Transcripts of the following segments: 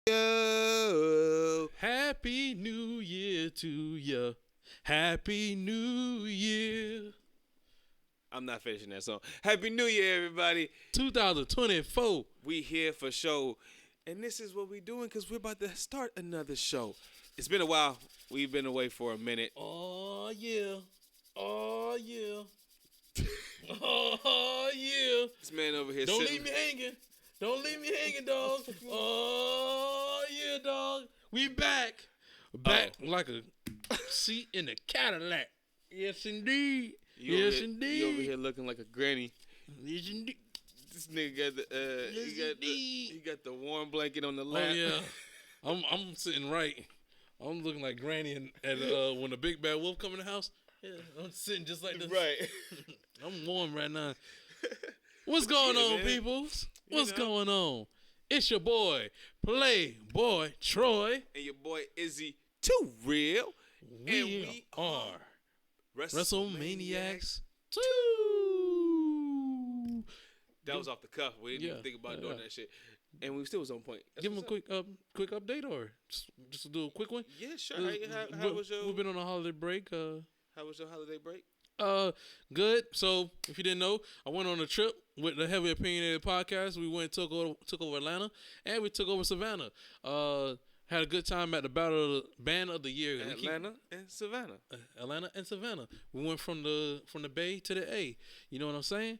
Yo. Happy New Year to ya. Happy New Year. I'm not finishing that song. Happy New Year, everybody. 2024. We here for show. And this is what we doing because we're about to start another show. It's been a while. We've been away for a minute. Oh, yeah. Oh, yeah. Oh, yeah. This man over here Don't sitting. leave me hanging. Don't leave me hanging, dog. Oh, yeah, dog. We back. Back like a seat in a Cadillac. Yes, indeed. Yes, indeed. You over here looking like a granny. Yes, indeed. This nigga got the he got the warm blanket on the lap. Oh, yeah. I'm sitting right. I'm looking like Granny at when the big bad wolf come in the house. Yeah, I'm sitting just like this. Right. I'm warm right now. What's going on, man. peoples? What's going on? It's your boy, Playboy Troy. And your boy Izze2Real. We are WrestleManiacs 2. That was off the cuff. We didn't even think about doing that shit. And we still was on point. That's Give them a quick update or just to do a quick one? Yeah, sure. How was your... We've been on a holiday break. How was your holiday break? Good. So, if you didn't know, I went on a trip with the Heavy Opinionated Podcast. We went and took over Atlanta, and we took over Savannah. Had a good time at the Battle of the Band of the Year. Atlanta and Savannah. Atlanta and Savannah. We went from the Bay to the A. You know what I'm saying?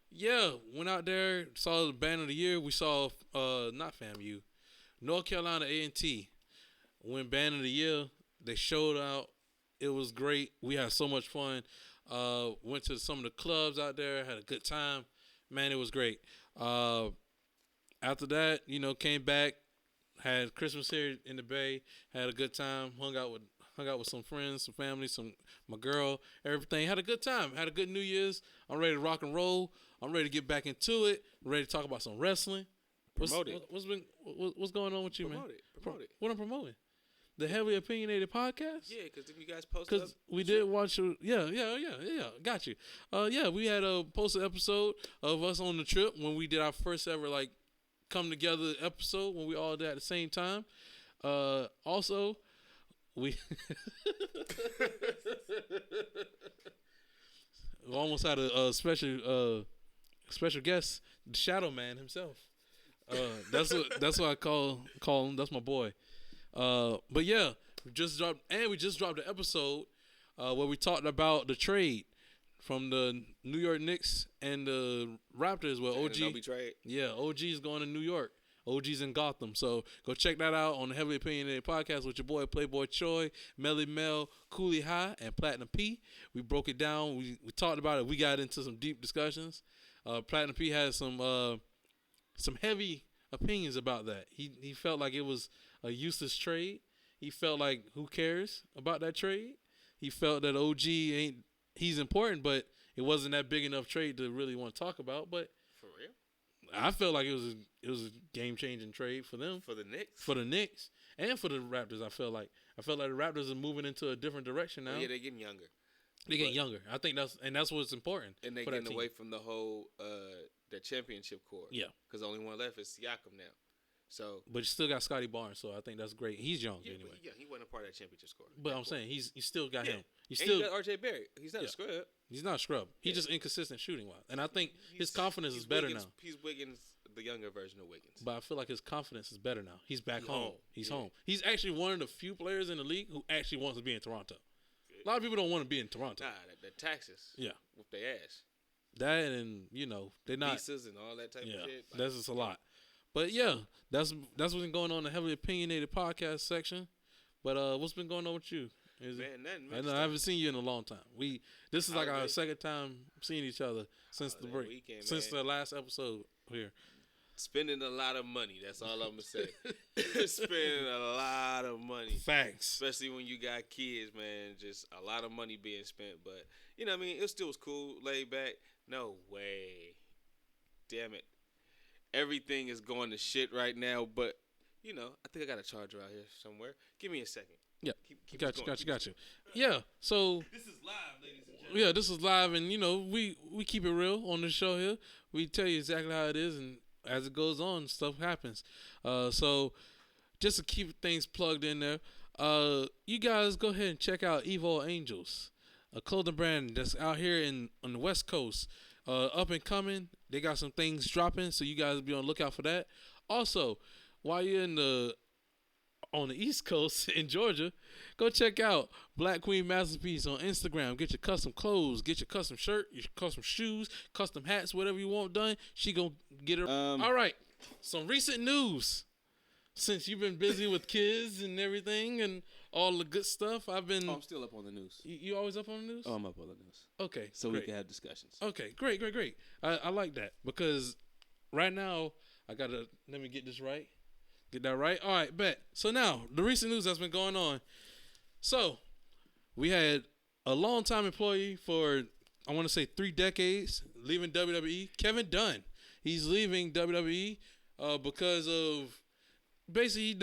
Yeah, went out there, saw the Band of the Year. We saw not FAMU, North Carolina A&T. When Band of the Year, they showed out. It was great. We had so much fun. Went to some of the clubs out there. Had a good time. Man, it was great. After that, came back. Had Christmas here in the Bay. Had a good time. Hung out with some friends, some family, my girl. Everything. Had a good time. Had a good New Year's. I'm ready to rock and roll. I'm ready to get back into it. I'm ready to talk about some wrestling. What's going on with you, man? Promote it. What I'm promoting? The Heavily Opinionated Podcast? Yeah, because you guys posted. Because we did watch. Yeah. Got you. Yeah, we had a posted episode of us on the trip when we did our first ever come together episode when we all did at the same time. Also, we almost had a special guest, the Shadow Man himself. That's what I call him. That's my boy. But yeah, we just dropped the episode where we talked about the trade from the New York Knicks and the Raptors. Well, OG, trade. Yeah, OG's going to New York. OG's in Gotham. So go check that out on the Heavily Opinionated Podcast with your boy Playboy Troy, Melly Mel, Cooley High, and Platinum P. We broke it down. We talked about it. We got into some deep discussions. Platinum P had some heavy opinions about that. He felt like it was a useless trade. He felt like who cares about that trade. He felt that he's important, but it wasn't that big enough trade to really want to talk about. But for real, I felt like it was a game changing trade for them, for the Knicks, and for the Raptors. I felt like the Raptors are moving into a different direction now. Yeah, they're getting younger. They're getting younger. I think that's what's important. And they're getting away from the whole the championship core. Yeah, because the only one left is Siakam now. So, but you still got Scotty Barnes, so I think that's great. He's young anyway. He wasn't a part of that championship score. But I'm saying you still got him. You got RJ Barrett. He's not a scrub. He's not a scrub. He's just inconsistent shooting wise, and I think his confidence is better now. He's Wiggins, the younger version of Wiggins. But I feel like his confidence is better now. He's back home. He's home. He's actually one of the few players in the league who actually wants to be in Toronto. A lot of people don't want to be in Toronto. Nah, the taxes. Yeah, with their ass. That and they're not visas and all that type of shit. That's just a lot. But yeah, that's what's been going on in the Heavily Opinionated Podcast section. But what's been going on with you? Nothing. I haven't seen you in a long time. This is like our second time seeing each other since the break, since the last episode here. Spending a lot of money. That's all I'm gonna say. Spending a lot of money. Facts. Especially when you got kids, man. Just a lot of money being spent. But it still was cool, laid back. No way. Damn it. Everything is going to shit right now, but I think I got a charger out here somewhere. Give me a second. Yeah, got you. Yeah, so this is live, ladies and gentlemen. Yeah, this is live, and we keep it real on the show here. We tell you exactly how it is, and as it goes on, stuff happens. So just to keep things plugged in there, you guys go ahead and check out Evo Angels, a clothing brand that's out here on the West Coast, up and coming. They got some things dropping, so you guys be on the lookout for that. Also, while you're on the East Coast in Georgia, go check out Black Queen Masterpiece on Instagram. Get your custom clothes, get your custom shirt, your custom shoes, custom hats, whatever you want done. She gonna get it. All right, some recent news. Since you've been busy with kids and everything and all the good stuff, I've been. Oh, I'm still up on the news. You always up on the news? Oh, I'm up on the news. Okay, so great. We can have discussions. Okay, great. I like that because right now I gotta let me get this right. Get that right? All right, bet. So now, the recent news that's been going on. So, we had a long-time employee for, I want to say 3 decades, leaving WWE, Kevin Dunn. He's leaving WWE because of, basically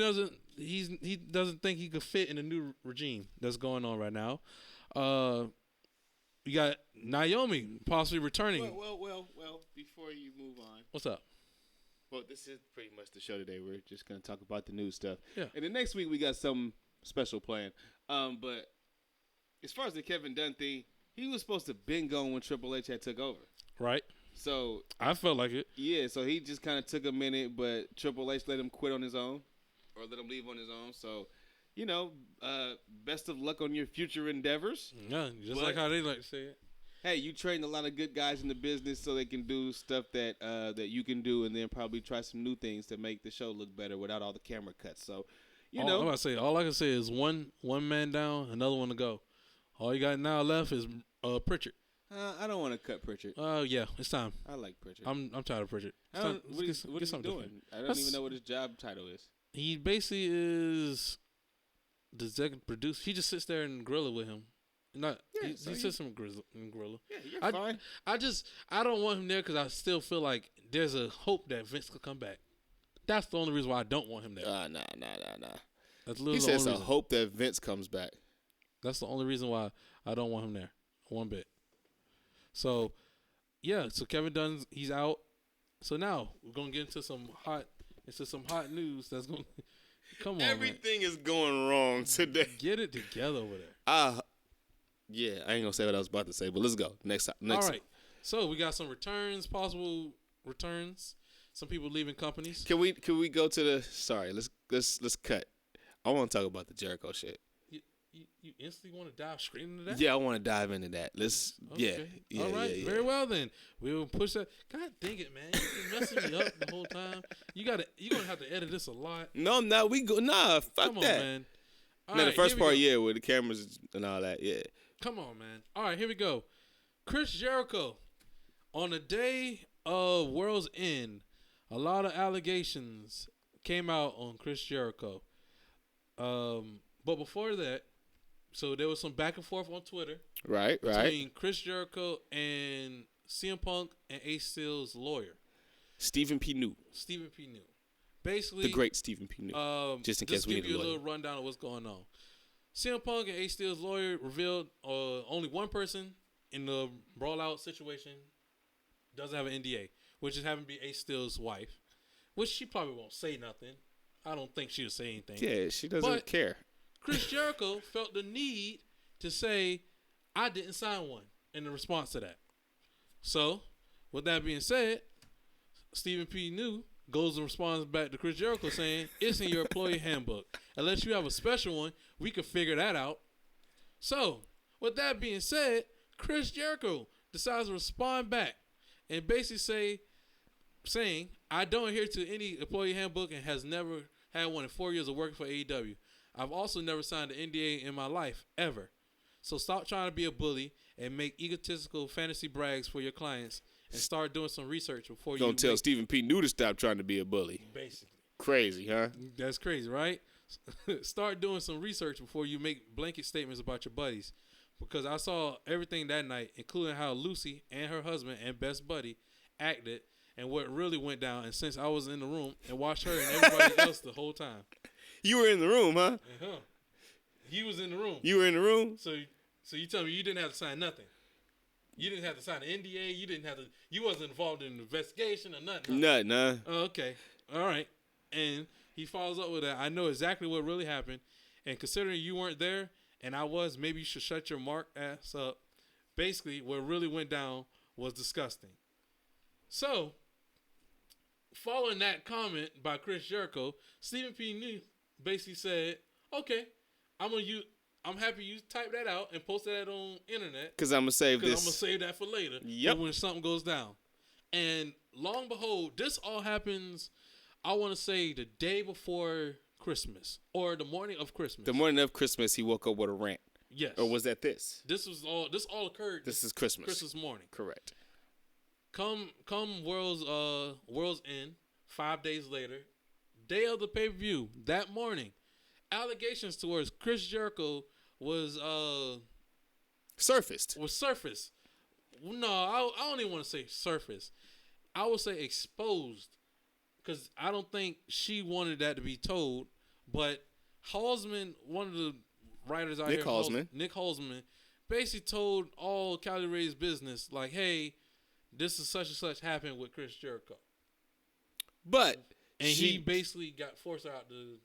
he doesn't think he could fit in the new regime that's going on right now. You got Naomi possibly returning. Well, before you move on. What's up? Well, this is pretty much the show today. We're just going to talk about the news stuff. Yeah. And then next week we got something special planned. But as far as the Kevin Dunn thing, he was supposed to been gone when Triple H had took over. Right. So I felt like it. Yeah, so he just kind of took a minute, but Triple H let him quit on his own or let him leave on his own. So, best of luck on your future endeavors. Yeah, just like how they like to say it. Hey, you train a lot of good guys in the business so they can do stuff that that you can do, and then probably try some new things to make the show look better without all the camera cuts. So, I'm about to say, all I can say is one man down, another one to go. All you got now left is Pritchard. I don't want to cut Pritchard. Yeah, it's time. I like Pritchard. I'm tired of Pritchard. What is he doing? Different. I don't even know what his job title is. He basically is the executive producer. He just sits there and grill it with him. He sits in gorilla. Yeah, you're fine. I don't want him there because I still feel like there's a hope that Vince could come back. That's the only reason why I don't want him there. Nah. That's literally he says a hope that Vince comes back. That's the only reason why I don't want him there. One bit. So, yeah. So Kevin Dunn, he's out. So now we're gonna get into some hot news. That's gonna come on. Everything is going wrong today. Get it together over there. Yeah, I ain't gonna say what I was about to say, but let's go. Next. All right. So we got some possible returns. Some people leaving companies. Can we go to the? Sorry, let's cut. I want to talk about the Jericho shit. You instantly want to dive straight into that? Yeah, I want to dive into that. Okay. Yeah. All right. Yeah. Very well then. We will push that. God dang it, man! You've been messing me up the whole time. You're gonna have to edit this a lot. No, I'm not. Fuck Come on, that. Man. All right, the first part, yeah, with the cameras and all that, yeah. Come on, man. All right, here we go. Chris Jericho, on the day of World's End, a lot of allegations came out on Chris Jericho. But before that, so there was some back and forth on Twitter. Right. Between Chris Jericho and CM Punk and Ace Steel's lawyer. Stephen P. New. Basically, the great Stephen P. New. Just in case we need give you a little rundown of what's going on. CM Punk and Ace Steel's lawyer revealed only one person in the brawl-out situation doesn't have an NDA, which is having to be Ace Steel's wife, which she probably won't say nothing. I don't think she'll say anything. Yeah, she doesn't care. Chris Jericho felt the need to say, I didn't sign one in response to that. So, with that being said, Stephen P. New goes and responds back to Chris Jericho saying, it's in your employee handbook. Unless you have a special one, we could figure that out. So, with that being said, Chris Jericho decides to respond back and basically saying, I don't adhere to any employee handbook and has never had one in 4 years of working for AEW. I've also never signed an NDA in my life, ever. So stop trying to be a bully and make egotistical fantasy brags for your clients and start doing some research before you Don't tell Stephen P. New to stop trying to be a bully. Basically. Crazy, huh? That's crazy, right? Start doing some research before you make blanket statements about your buddies. Because I saw everything that night, including how Lucy and her husband and best buddy acted and what really went down. And since I was in the room and watched her and everybody else the whole time. You were in the room, huh? Uh-huh. He was in the room. You were in the room? So you tell me you didn't have to sign nothing. You didn't have to sign an NDA. You didn't have to. You wasn't involved in an investigation or nothing. Huh? Nothing, nah. Oh, okay. All right. And he follows up with that. I know exactly what really happened. And considering you weren't there and I was, maybe you should shut your mark ass up. Basically, what really went down was disgusting. So, following that comment by Chris Jericho, Stephen P. New basically said, okay, I'm happy you typed that out and posted that on internet. Because I'm going to save this. Because I'm going to save that for later. Yep. When something goes down. And long and behold, this all happens, I want to say, the day before Christmas. Or the morning of Christmas. The morning of Christmas, he woke up with a rant. Yes. Or was that this? This all occurred. This is Christmas. Christmas morning. Correct. Come World's End, 5 days later, day of the pay-per-view, that morning, allegations towards Chris Jericho was surfaced. No, I don't even want to say surfaced. I would say exposed, because I don't think she wanted that to be told. But Halsman, one of the writers out Nick Halsman, basically told all Cali Ray's business, like, hey, this is such and such happened with Chris Jericho. But he basically got forced out to.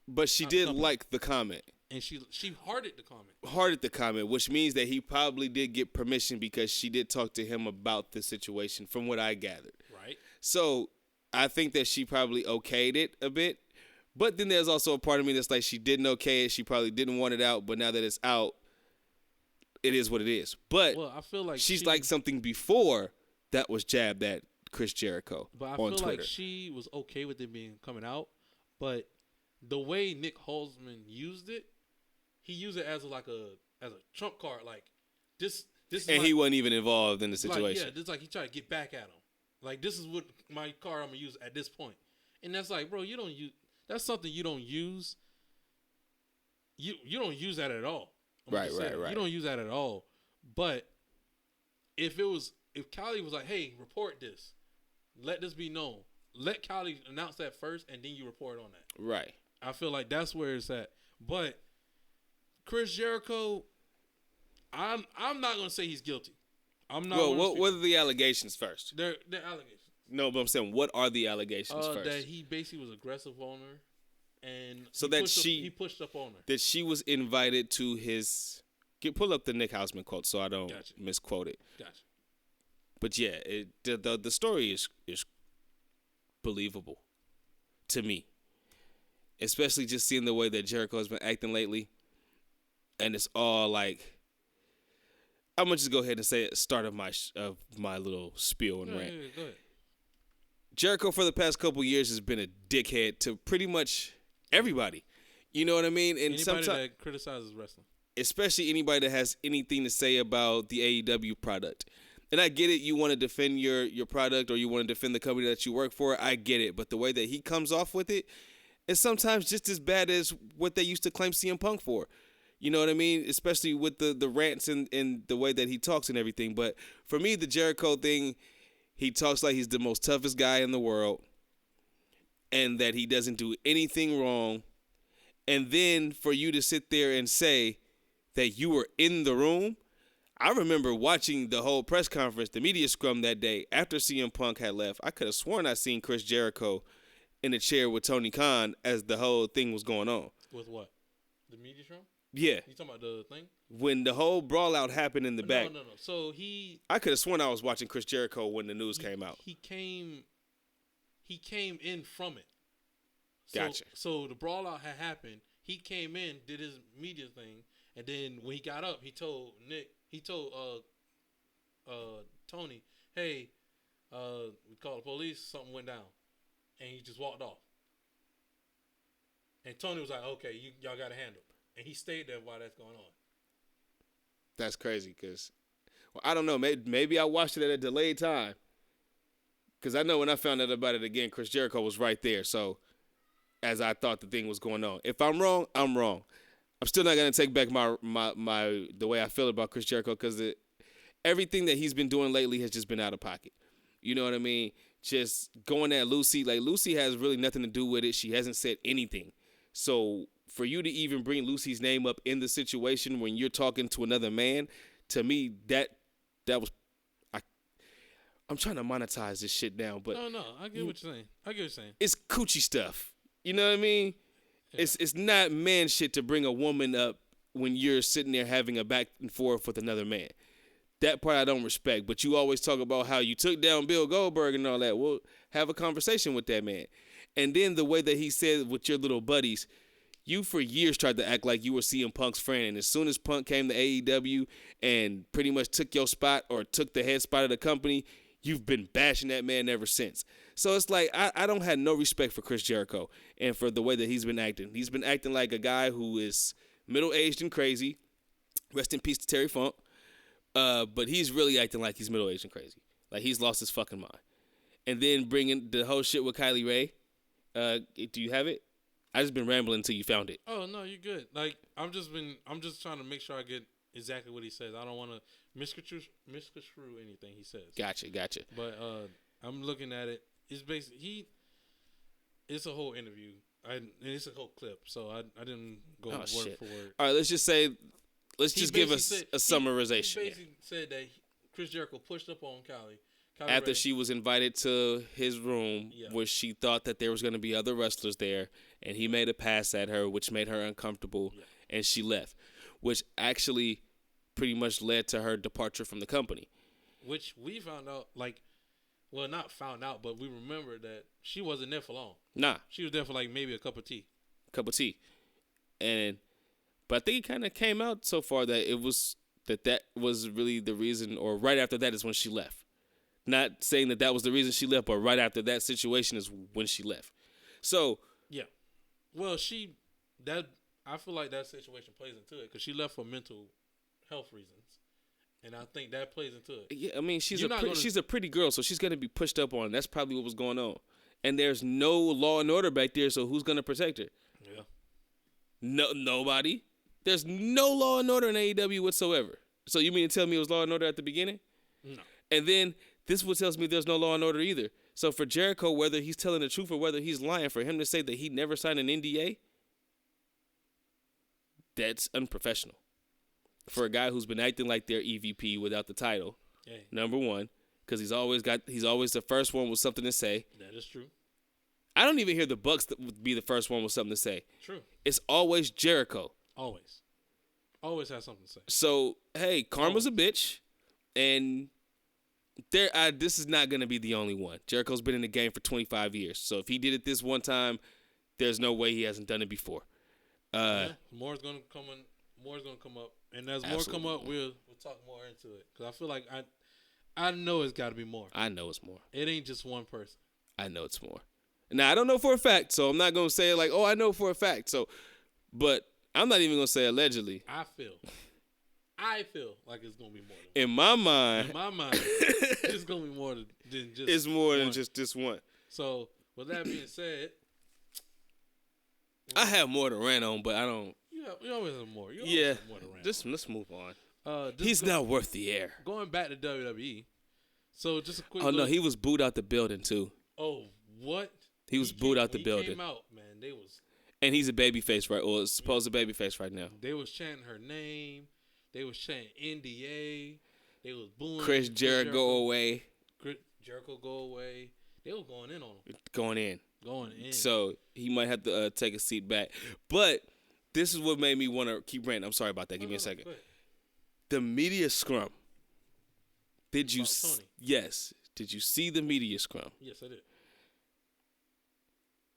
But she did like the comment. And she hearted the comment. Hearted the comment, which means that he probably did get permission because she did talk to him about the situation, from what I gathered. Right. So I think that she probably okayed it a bit. But then there's also a part of me that's like, she didn't okay it. She probably didn't want it out. But now that it's out, it is what it is. But I feel like she's like something before that was jabbed at Chris Jericho on Twitter. But I feel like she was okay with it coming out. But the way Nick Halsman used it, he used it as a trump card. Like, this is and he wasn't even involved in the situation. Like, this like he tried to get back at him. Like, this is what my card I'm going to use at this point. And that's like, bro, you don't use. That's something you don't use. You don't use that at all. Right. You don't use that at all. But if Cali was like, hey, report this, let this be known. Let Cali announce that first, and then you report on that. Right. I feel like that's where it's at. But Chris Jericho, I'm not gonna say he's guilty. I'm not. Well, what are the allegations first? They're allegations. No, but I'm saying, what are the allegations first? That he basically was aggressive on her, and so he pushed up on her. That she was invited to his. Pull up the Nick Hausman quote so I don't misquote it. Gotcha. But yeah, the story is believable to me, especially just seeing the way that Jericho has been acting lately, and it's all like. I'm gonna just go ahead and say it. Start of my little spiel and rant. Go ahead. Jericho for the past couple years has been a dickhead to pretty much everybody. You know what I mean? And anybody that criticizes wrestling. Especially anybody that has anything to say about the AEW product. And I get it, you want to defend your product or you want to defend the company that you work for. I get it. But the way that he comes off with it is sometimes just as bad as what they used to claim CM Punk for. You know what I mean? Especially with the rants and the way that he talks and everything. But for me, the Jericho thing, he talks like he's the most toughest guy in the world and that he doesn't do anything wrong. And then for you to sit there and say that you were in the room. I remember watching the whole press conference, the media scrum that day after CM Punk had left. I could have sworn I seen Chris Jericho in a chair with Tony Khan as the whole thing was going on. With what? The media scrum? Yeah. You talking about the thing? When the whole brawl out happened in the back. No. So I could have sworn I was watching Chris Jericho when the news came out. He came in from it. Gotcha. So the brawl out had happened. He came in, did his media thing, and then when he got up, he told Tony, hey, we called the police, something went down. And he just walked off. And Tony was like, okay, y'all got to handle. And he stayed there while that's going on. That's crazy because, I don't know, maybe I watched it at a delayed time. Because I know when I found out about it again, Chris Jericho was right there. So, as I thought the thing was going on. If I'm wrong, I'm wrong. I'm still not going to take back the way I feel about Chris Jericho because everything that he's been doing lately has just been out of pocket. You know what I mean? Just going at Lucy. Like, Lucy has really nothing to do with it. She hasn't said anything. So, for you to even bring Lucy's name up in the situation when you're talking to another man, to me, that that was I'm trying to monetize this shit down, but no, I get what you're saying. It's coochie stuff. You know what I mean? Yeah. It's not man shit to bring a woman up when you're sitting there having a back and forth with another man. That part I don't respect. But you always talk about how you took down Bill Goldberg and all that. Well, have a conversation with that man. And then the way that he said with your little buddies, you for years tried to act like you were CM Punk's friend. And as soon as Punk came to AEW and pretty much took your spot or took the head spot of the company, you've been bashing that man ever since. So it's like I don't have no respect for Chris Jericho and for the way that he's been acting. He's been acting like a guy who is middle-aged and crazy. Rest in peace to Terry Funk. But he's really acting like he's middle-aged and crazy. Like he's lost his fucking mind. And then bringing the whole shit with Kylie Ray. Do you have it? I just been rambling until you found it. Oh no, you're good. Like I'm just trying to make sure I get exactly what he says. I don't want to misconstrue anything he says. Gotcha. But I'm looking at it. It's basically it's a whole interview. And it's a whole clip. So I didn't go word for word. All right, let's just give us a summarization. He basically said that Chris Jericho pushed up on Kylie after she was invited to his room, where she thought that there was going to be other wrestlers there, and he made a pass at her, which made her uncomfortable, and she left, which actually pretty much led to her departure from the company. Which we found out, not found out, but we remember that she wasn't there for long. Nah. She was there for maybe a cup of tea. But I think it kind of came out so far that it was that was really the reason, or right after that is when she left. Not saying that was the reason she left, but right after that situation is when she left. So yeah, well, I feel like that situation plays into it because she left for mental health reasons, and I think that plays into it. Yeah, I mean she's a pretty girl, so she's gonna be pushed up on. That's probably what was going on, and there's no law and order back there, so who's gonna protect her? Yeah, nobody. There's no law and order in AEW whatsoever. So you mean to tell me it was law and order at the beginning? No. And then this one tells me there's no law and order either. So for Jericho, whether he's telling the truth or whether he's lying, for him to say that he never signed an NDA, that's unprofessional. For a guy who's been acting like their EVP without the title, number one, because he's always the first one with something to say. That is true. I don't even hear the Bucks be the first one with something to say. True. It's always Jericho. Always has something to say. So, hey, karma's a bitch. And this is not going to be the only one. Jericho's been in the game for 25 years. So if he did it this one time, there's no way he hasn't done it before. More's going to come up. And as more come up, we'll talk more into it. Because I feel like I know it's got to be more. I know it's more. It ain't just one person. I know it's more. Now, I don't know for a fact, so I'm not going to say it like, oh, I know for a fact. So, but I'm not even going to say allegedly. I feel like it's going to be more than one. In my mind, it's going to be more than just it's more one. than just this one. So, with that being said, I have more to rant on, but I don't. You always have more. Have more to rant on. Let's move on. He's not worth the air. Going back to WWE. So, just a quick no, he was booed out the building, too. Oh, what? He was booed out the building. He came out, man. And he's a babyface, right? Or supposed to babyface right now. They was chanting her name. They was chanting NDA. They was booing Chris Jericho go away. Jericho go away. They was going in on him. Going in. So he might have to take a seat back. But this is what made me want to keep ranting. I'm sorry about that. Give me a second. The media scrum. Did you? Tony. Yes. Did you see the media scrum? Yes, I did.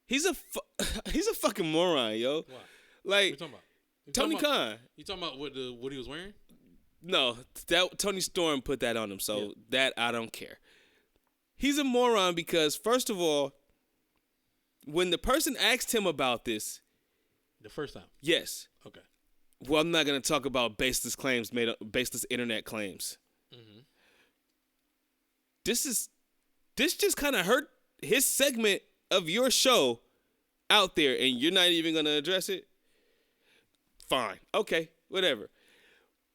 He's a fucking moron, yo. Why? Like what you talking about? Tony Khan. You talking about what he was wearing? No, that Tony Storm put that on him, so that I don't care. He's a moron because first of all, when the person asked him about this, the first time. Yes. Okay. Well, I'm not gonna talk about baseless internet claims. Mm-hmm. This just kind of hurt his segment of your show out there, and you're not even going to address it? Fine. Okay, whatever.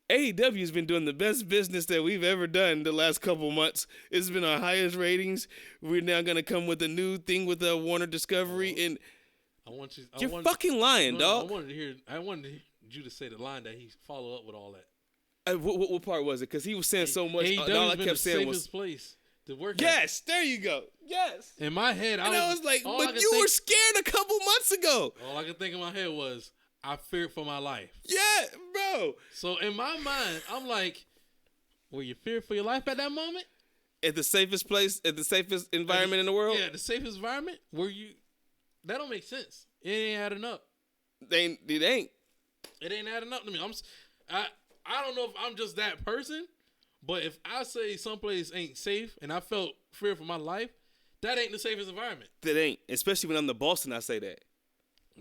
AEW has been doing the best business that we've ever done the last couple months. It's been our highest ratings. We're now going to come with a new thing with Warner Discovery, and you're fucking lying, dog. I wanted you to say the line that he followed up with all that. What part was it? Because he was saying so much. AEW's All I been kept the saying was, safest place to work. yes, there you go. Yes. In my head, And I was like, but you were scared a couple months ago. All I could think in my head was, I feared for my life. Yeah, bro. So in my mind, I'm like, were you feared for your life at that moment? At the safest place, at the safest environment in the world? Yeah, the safest environment? Were you... That don't make sense. It ain't adding up. It ain't. It ain't adding up to me. I don't know if I'm just that person, but if I say someplace ain't safe and I felt fear for my life, that ain't the safest environment. That ain't. Especially when I'm the boss and I say that.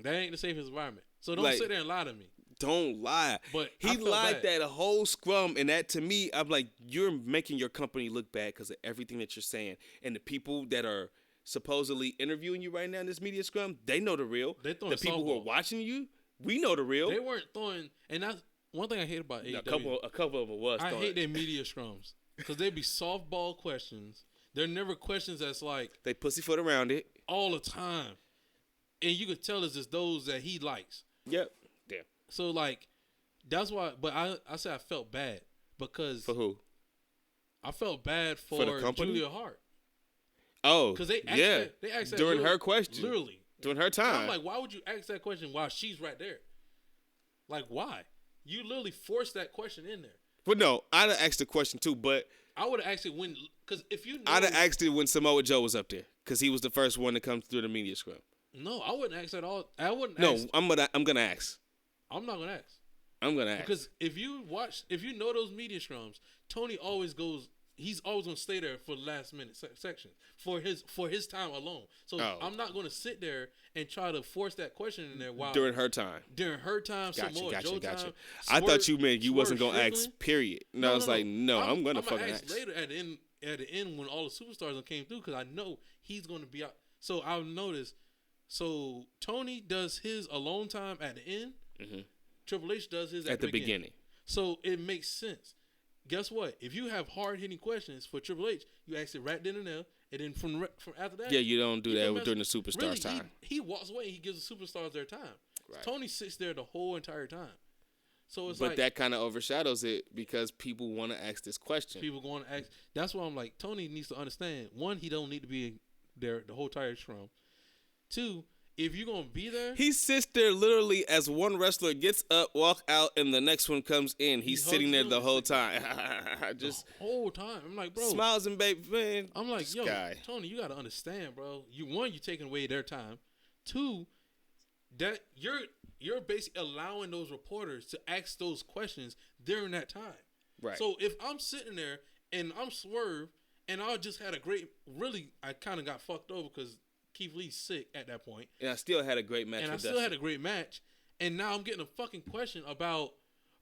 That ain't the safest environment. So don't sit there and lie to me. Don't lie. But he lied that whole scrum, and that to me, I'm like, you're making your company look bad because of everything that you're saying. And the people that are supposedly interviewing you right now in this media scrum, they know the real. The people who are watching you, we know the real. They weren't throwing, and that's one thing I hate about AEW. A couple of them was. I hate their media scrums because they be softball questions. They're never questions that's like they pussyfoot around it all the time, and you could tell it's just those that he likes. Yep. Damn. So like, that's why. But I said I felt bad because for who? I felt bad for the company? Julia Hart. Oh, because they asked that during her question, literally during her time. And I'm like, why would you ask that question while she's right there? Like, why? You literally forced that question in there. But no, I'd have asked the question too. But I would have asked it when, because if you know, I'd have asked it when Samoa Joe was up there because he was the first one to come through the media scrum. No, I wouldn't ask at all. I wouldn't. No, ask. I'm gonna ask. I'm not gonna ask. I'm gonna ask because if you know those media scrums, Tony always goes. He's always gonna stay there for the last minute section for his time alone. So I'm not gonna sit there and try to force that question in there while during her time. Gotcha. I thought you meant you wasn't gonna ask. Period. No, I was like, no, I'm gonna fucking ask later at the end when all the superstars came through because I know he's gonna be out. So I'll notice. So Tony does his alone time at the end. Mm-hmm. Triple H does his at the beginning. So it makes sense. Guess what? If you have hard-hitting questions for Triple H, you ask it right then and there, and then from after that... Yeah, you don't do that during the superstars' time. He walks away and he gives the superstars their time. Right. Tony sits there the whole entire time. So it's but that kind of overshadows it because people want to ask this question. People want to ask... That's why I'm like, Tony needs to understand. One, he don't need to be there the whole entire scrum. Two... If you're going to be there... He sits there literally as one wrestler gets up, walk out, and the next one comes in. He's sitting there the whole time. Just the whole time. I'm like, bro... Smiles and baby, man. I'm like, yo, Tony, you got to understand, bro. You're taking away their time. Two, that you're basically allowing those reporters to ask those questions during that time. Right. So if I'm sitting there and I'm Swerve and I just had a great... Really, I kind of got fucked over because... Keith Lee's sick at that point. And I still had a great match. And now I'm getting a fucking question about,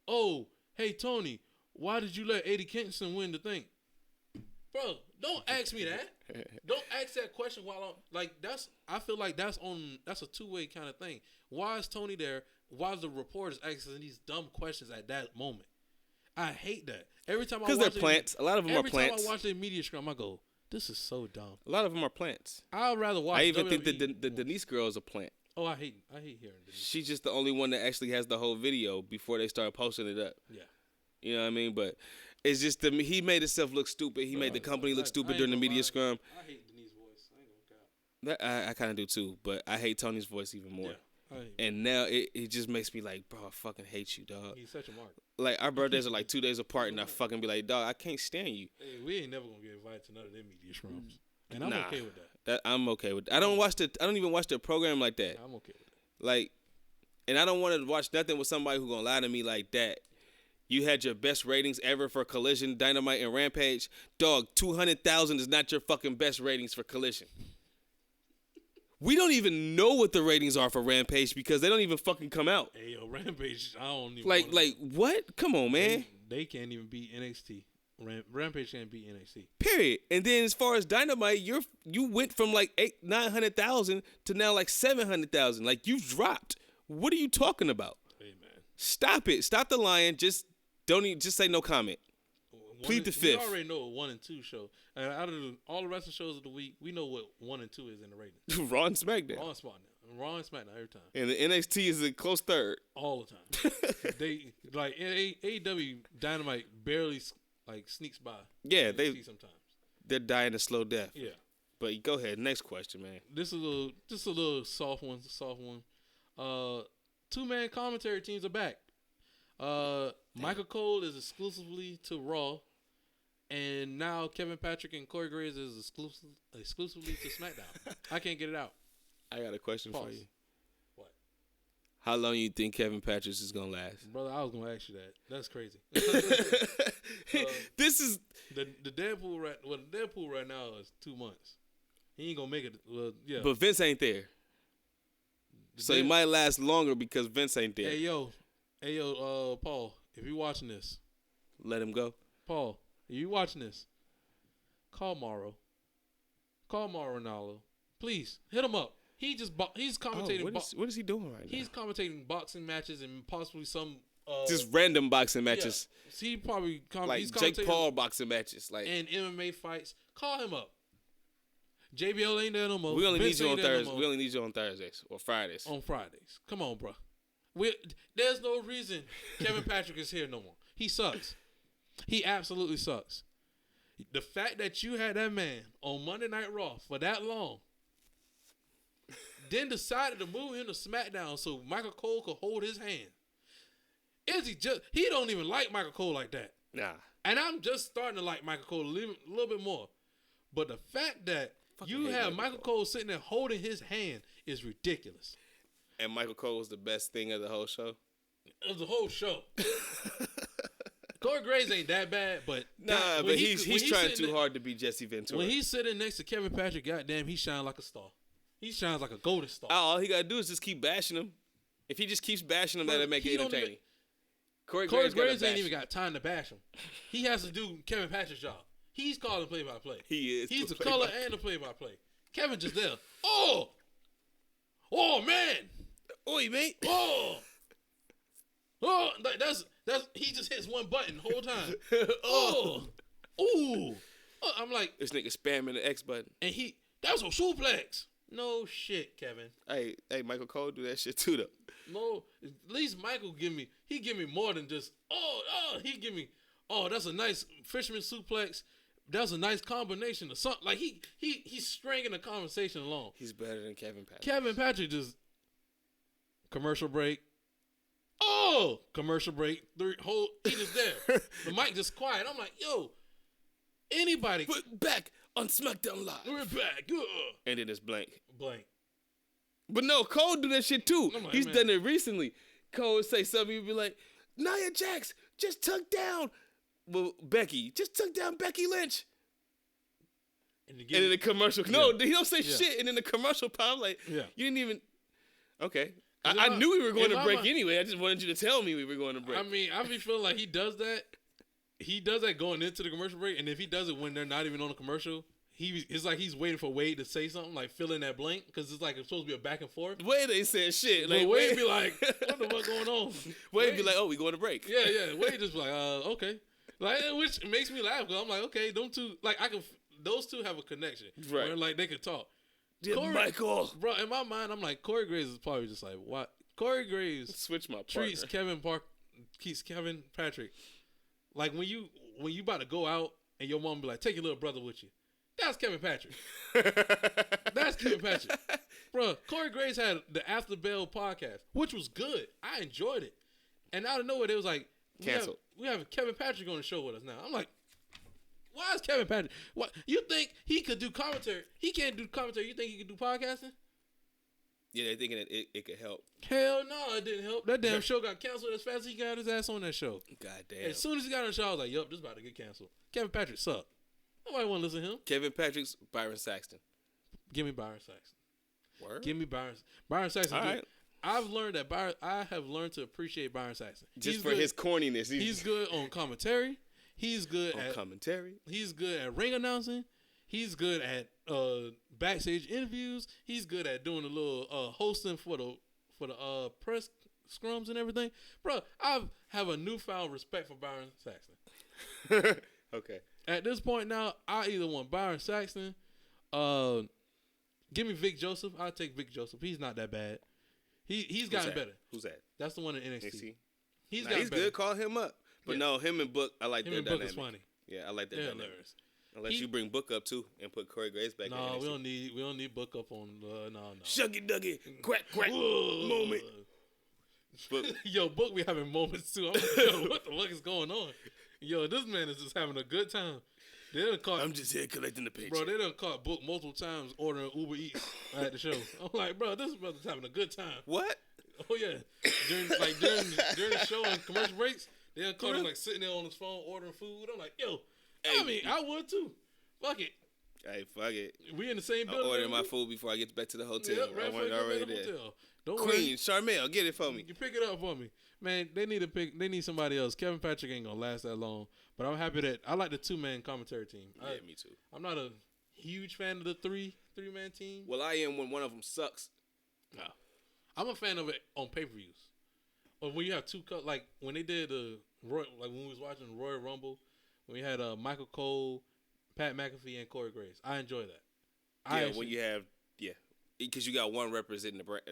oh, hey, Tony, why did you let Eddie Kingston win the thing? Bro, don't ask me that. Don't ask that question while I'm, like, I feel like that's a two-way kind of thing. Why is Tony there? Why is the reporters asking these dumb questions at that moment? I hate that. Every time I watch because they're plants. A lot of them are plants. Every time I watch their media scrum, I go, this is so dumb. A lot of them are plants. I'd rather watch. I even think the Denise girl is a plant. Oh, I hate hearing Denise. She's just the only one that actually has the whole video before they start posting it up. Yeah. You know what I mean? But it's just he made himself look stupid. He made the company look stupid during the media scrum. I hate Denise's voice. I ain't gonna cap. I kind of do too, but I hate Tony's voice even more. Yeah. And now it just makes me like, bro, I fucking hate you, dog. He's such a mark. Like, our birthdays are like 2 days apart, and I fucking be like, dog, I can't stand you. Hey, we ain't never gonna get invited to none of them media scrums. And I'm okay with that. I'm okay with that. I don't even watch the program like that. I'm okay with that. Like, and I don't want to watch nothing with somebody who gonna lie to me like that. You had your best ratings ever for Collision, Dynamite, and Rampage. Dog, 200,000 is not your fucking best ratings for Collision. We don't even know what the ratings are for Rampage because they don't even fucking come out. Hey, yo, Rampage, I don't even like what? Come on, man. They can't even beat NXT. Rampage can't beat NXT. Period. And then as far as Dynamite, you went from like 900,000 to now like 700,000. Like, you've dropped. What are you talking about? Hey, man. Stop it. Stop the lying. Just say no comment. Plead the fifth. We already know a 1 and 2 show. Out of all the rest of the shows of the week, we know what 1 and 2 is in the ratings. Raw and SmackDown. Raw and SmackDown. Raw and SmackDown every time. And the NXT is a close third. All the time. They like AEW Dynamite barely like sneaks by. Yeah, sometimes they're dying a slow death. Yeah. But go ahead, next question, man. This is a little soft one. 2-man commentary teams are back. Michael Cole is exclusively to Raw, and now Kevin Patrick and Corey Graves is exclusively to SmackDown. I can't get it out. I got a question for you. What? How long you think Kevin Patrick is gonna last? Brother, I was gonna ask you that. That's crazy. This is the Deadpool right. Well, the Deadpool right now is 2 months. He ain't gonna make it. Well, yeah. But Vince ain't there, so he might last longer because Vince ain't there. Hey yo, Paul, if you watching this, let him go. Paul, if you watching this, call Mauro. Call Mauro Ranallo. Please hit him up. He's commentating. What is he doing right now? He's commentating boxing matches and possibly some just random boxing matches. Yeah. He probably like Jake Paul boxing matches, like and MMA fights. Call him up. JBL ain't there no more. We only Vince need you on Thursdays. No we only need you on Thursdays or Fridays. On Fridays. Come on, bro. There's no reason Kevin Patrick is here no more. He sucks. He absolutely sucks. The fact that you had that man on Monday Night Raw for that long, then decided to move him to SmackDown so Michael Cole could hold his hand. He don't even like Michael Cole like that. Nah. And I'm just starting to like Michael Cole a little bit more. But the fact that you have Michael Cole sitting there holding his hand is ridiculous. And Michael Cole was the best thing of the whole show? Of the whole show. Corey Graves ain't that bad, but but he's trying too hard to be Jesse Ventura. When he's sitting next to Kevin Patrick, goddamn, he shines like a star. He shines like a golden star. All he gotta do is just keep bashing him. If he just keeps bashing him, that'll make it entertaining. Corey Graves ain't even got time to bash him. He has to do Kevin Patrick's job. He's calling play-by-play. He is. He's the color and the play-by-play. Kevin just there. Oh, man. Oi, mate. Oh, that's he just hits one button the whole time. Ooh. I'm like, this nigga spamming the X button. And that's a suplex. No shit, Kevin. Hey, Michael Cole do that shit too, though. No, at least Michael give me more than just, he give me, that's a nice fisherman suplex. That's a nice combination of something. Like, he's stringing the conversation along. He's better than Kevin Patrick. Kevin Patrick just, commercial break. Commercial break. He just there. The mic just quiet. I'm like, yo, anybody. We're back on SmackDown Live. We're back. And then it's blank. But no, Cole do that shit too. Like, He's done it recently. Cole would say something, he'd be like, Nia Jax just took down Becky. Just took down Becky Lynch. And in the commercial, no, he don't say shit. And in the commercial part, I'm like, you didn't even, okay. I knew we were going to break anyway. I just wanted you to tell me we were going to break. I mean, I be feeling like he does that. He does that going into the commercial break, and if he does it when they're not even on the commercial, it's like he's waiting for Wade to say something, like fill in that blank, because it's like it's supposed to be a back and forth. Wade ain't saying shit. Like Wade be like, what the fuck going on? Wade be like, oh, we going to break. Yeah. Wade just be like, okay. Like, which makes me laugh, because I'm like, okay, those two have a connection. Right. Where, like, they could talk. Michael. Bro, in my mind, I'm like, Corey Graves is probably just like, what? Corey Graves switch my treats Kevin Patrick like when you about to go out and your mom be like, take your little brother with you. That's Kevin Patrick. That's Kevin Patrick. Bro, Corey Graves had the After Bell podcast, which was good. I enjoyed it. And out of nowhere, they was like, canceled. We have Kevin Patrick on the show with us now. I'm like, why is Kevin Patrick? What, you think he could do commentary? He can't do commentary. You think he could do podcasting? Yeah, they're thinking it could help. Hell no, it didn't help. That damn show got canceled as fast as he got his ass on that show. God damn. As soon as he got on the show, I was like, yup, this about to get canceled. Kevin Patrick sucked. Nobody want to listen to him. Kevin Patrick's Byron Saxton. Give me Byron Saxton. Word? Give me Byron Saxton. All right. I have learned to appreciate Byron Saxton. Just for his corniness. He's good on commentary. He's good at commentary. He's good at ring announcing. He's good at backstage interviews. He's good at doing a little hosting for the press scrums and everything. Bro, I have a newfound respect for Byron Saxton. Okay. At this point now, I either want Byron Saxton, Give me Vic Joseph. I'll take Vic Joseph. He's not that bad. He's gotten better. Who's that? That's the one in NXT. NXT? He's he's better. good. Call him up. But no, him and Book, I like Him their and Book dynamic. is funny. Yeah, I like that They're dynamic. hilarious. Unless you bring Book up too and put Corey Graves back. No, in we don't need Book up on. No. Shucky Ducky, quack quack moment. Book. Yo, Book be having moments too. I'm like, yo, what the fuck is going on? Yo, this man is just having a good time. They done caught. I'm just here collecting the paycheck. Bro, they done caught Book multiple times ordering Uber Eats at the show. I'm like, bro, this brother's having a good time. What? Oh yeah, during the show and commercial breaks, they done caught him like sitting there on his phone ordering food. I'm like, yo, I mean, I would too. Fuck it. Hey, fuck it. We in the same building. I'll order my food before I get back to the hotel. Yep, right, I want it already there. Don't Queen, worry. Charmel, get it for me. You pick it up for me. Man, they need somebody else. Kevin Patrick ain't gonna last that long. But I'm happy that I like the 2-man commentary team. Yeah, me too. I'm not a huge fan of the three-man team. Well, I am when one of them sucks. No. I'm a fan of it on pay-per-views. Or when you have two like when they did when we was watching Royal Rumble, when we had Michael Cole, Pat McAfee, and Corey Graves. I enjoy that. When you have because you got one representing the brand,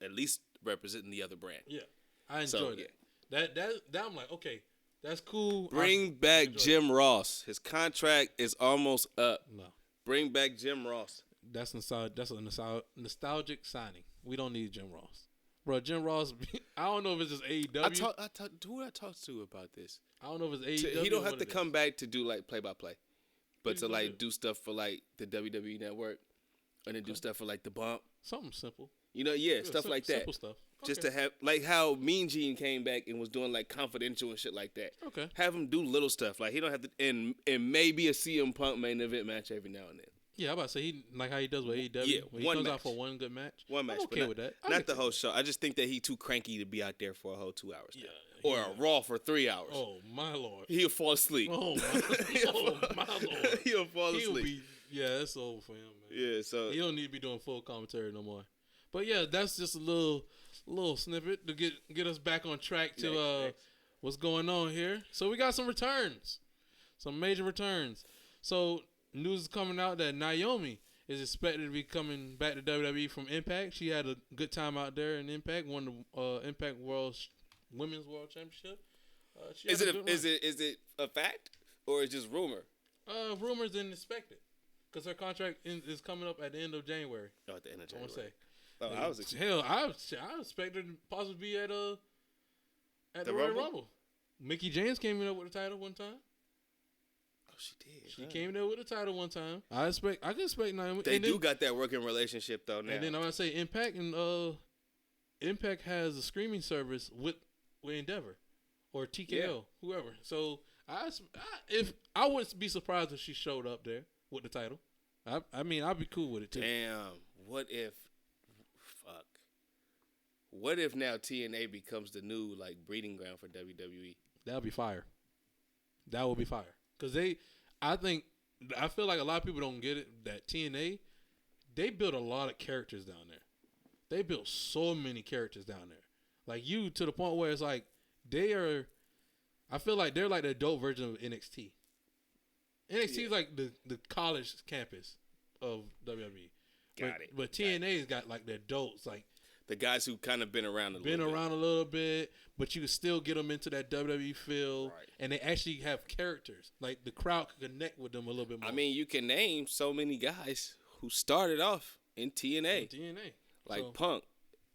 at least representing the other brand. Yeah, I enjoy that. That I'm like, okay, that's cool. Bring back Jim Ross. His contract is almost up. No, bring back Jim Ross. That's a nostalgic signing. We don't need Jim Ross, bro. Jim Ross. I don't know if it's just AEW. Who did I talk to about this? I don't know if it's AEW. He don't have to come back to do like play-by-play, but to like do stuff for like the WWE Network. And then do stuff for like the bump. Something simple. You know, stuff like that. Simple stuff. Just to have, like how Mean Gene came back and was doing like confidential and shit like that. Okay. Have him do little stuff. Like he don't have to, and maybe a CM Punk main event match every now and then. Yeah, I'm about to say he like how he does with AEW. Yeah, when he comes out for one good match. One match. I'm okay with that. Not the whole show. I just think that he too cranky to be out there for a whole 2 hours. Yeah. Or a Raw for 3 hours. Oh my lord. He'll fall asleep. Oh my lord. He'll fall asleep. It's over for him, man. Yeah, so he don't need to be doing full commentary no more. But yeah, that's just a little snippet to get us back on track to what's going on here. So we got some returns, some major returns. So news is coming out that Naomi is expected to be coming back to WWE from Impact. She had a good time out there in Impact, won the Impact Women's World Championship. Is it a fact or is it just rumor? Rumors didn't expect it. Because her contract is coming up at the end of January. Oh, at the end of January. I want to say. Oh, I was expecting. Hell, I expected to possibly be at the Royal Rumble. Mickey James came in up with the title one time. Oh, she did. She came there with the title one time. I can expect Naomi. They got that working relationship though now. And then I'm gonna say Impact Impact has a streaming service with Endeavor or TKO, whoever. So I wouldn't be surprised if she showed up there with the title. I mean, I'd be cool with it too. Damn. What if now TNA becomes the new like breeding ground for WWE? That'll be fire. That will be fire. Cause I feel like a lot of people don't get it that TNA, they built a lot of characters down there. They built so many characters down there. Like to the point where it's like I feel like they're like the adult version of NXT. NXT is like the college campus of WWE. But TNA's got like the adults, like the guys who kind of been around a little bit, but you can still get them into that WWE feel, right. And they actually have characters. Like the crowd can connect with them a little bit more. I mean, you can name so many guys who started off in TNA. Like Punk,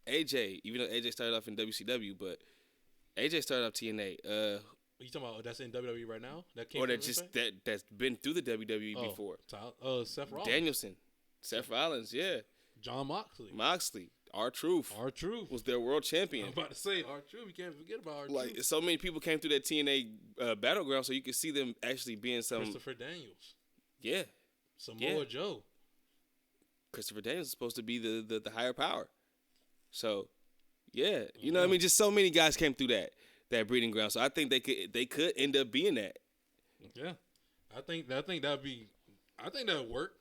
AJ, even though AJ started off in WCW, but AJ started off TNA. You talking about that's in WWE right now? That's been through the WWE before. Seth Rollins, Danielson, Seth Rollins, yeah. John Moxley, R-Truth was their world champion. I'm about to say R-Truth. You can't forget about R-Truth. Like so many people came through that TNA battleground, so you could see them actually being some. Christopher Daniels, yeah. Samoa Joe. Christopher Daniels is supposed to be the higher power. So, yeah, you know what I mean? Just so many guys came through that breeding ground. So I think they could end up being that. Yeah, I think that would work.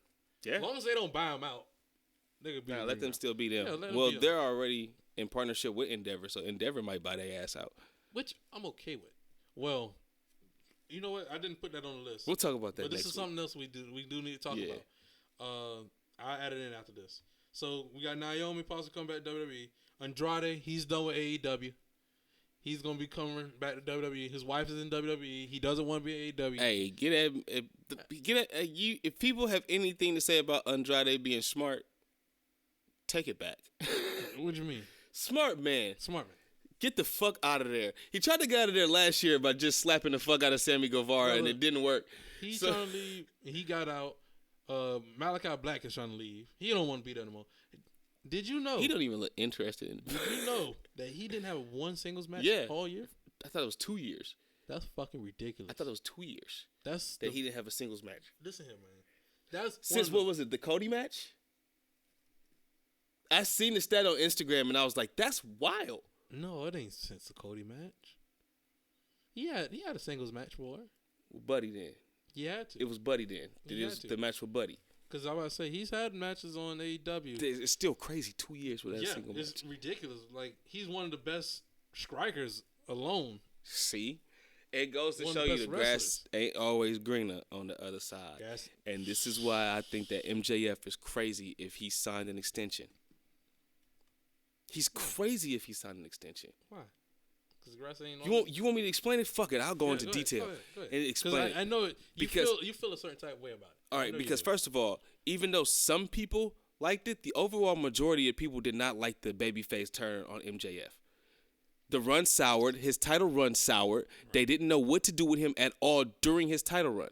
Yeah, as long as they don't buy them out, they could be. Let them still be them. Yeah, well, they're already in partnership with Endeavor, so Endeavor might buy their ass out, which I'm okay with. Well, you know what? I didn't put that on the list. We'll talk about that. But this is something else we do need to talk about. I added in after this. So we got Naomi possibly coming back to WWE. Andrade, he's done with AEW. He's gonna be coming back to WWE. His wife is in WWE. He doesn't want to be AEW. Hey, if people have anything to say about Andrade being smart, take it back. What do you mean? Smart man. Smart man. Get the fuck out of there. He tried to get out of there last year by just slapping the fuck out of Sammy Guevara, and it didn't work. He's trying to leave. He got out. Malachi Black is trying to leave. He don't want to be there anymore. Did you know? He don't even look interested in it. Did you know that he didn't have one singles match all year? I thought it was 2 years. That's fucking ridiculous. I thought it was 2 years. That he didn't have a singles match. Listen here, man. That's since what was it? The Cody match? I seen the stat on Instagram and I was like, that's wild. No, it ain't since the Cody match. He had a singles match, boy. Buddy then. He had to. It was Buddy then. It was the match with Buddy. Because I was about to say, he's had matches on AEW. It's still crazy. 2 years without a single match. It's ridiculous. Like, he's one of the best strikers alone. See? It goes to show you the grass ain't always greener on the other side. Yes. And this is why I think that MJF is crazy if he signed an extension. He's crazy if he signed an extension. Why? Because the grass ain't you want me to explain it? Fuck it. I'll go into detail go ahead. and explain it. I know it. You feel a certain type of way about it. All right, because first of all, even though some people liked it, the overall majority of people did not like the babyface turn on MJF. The run soured. His title run soured. Right. They didn't know what to do with him at all during his title run.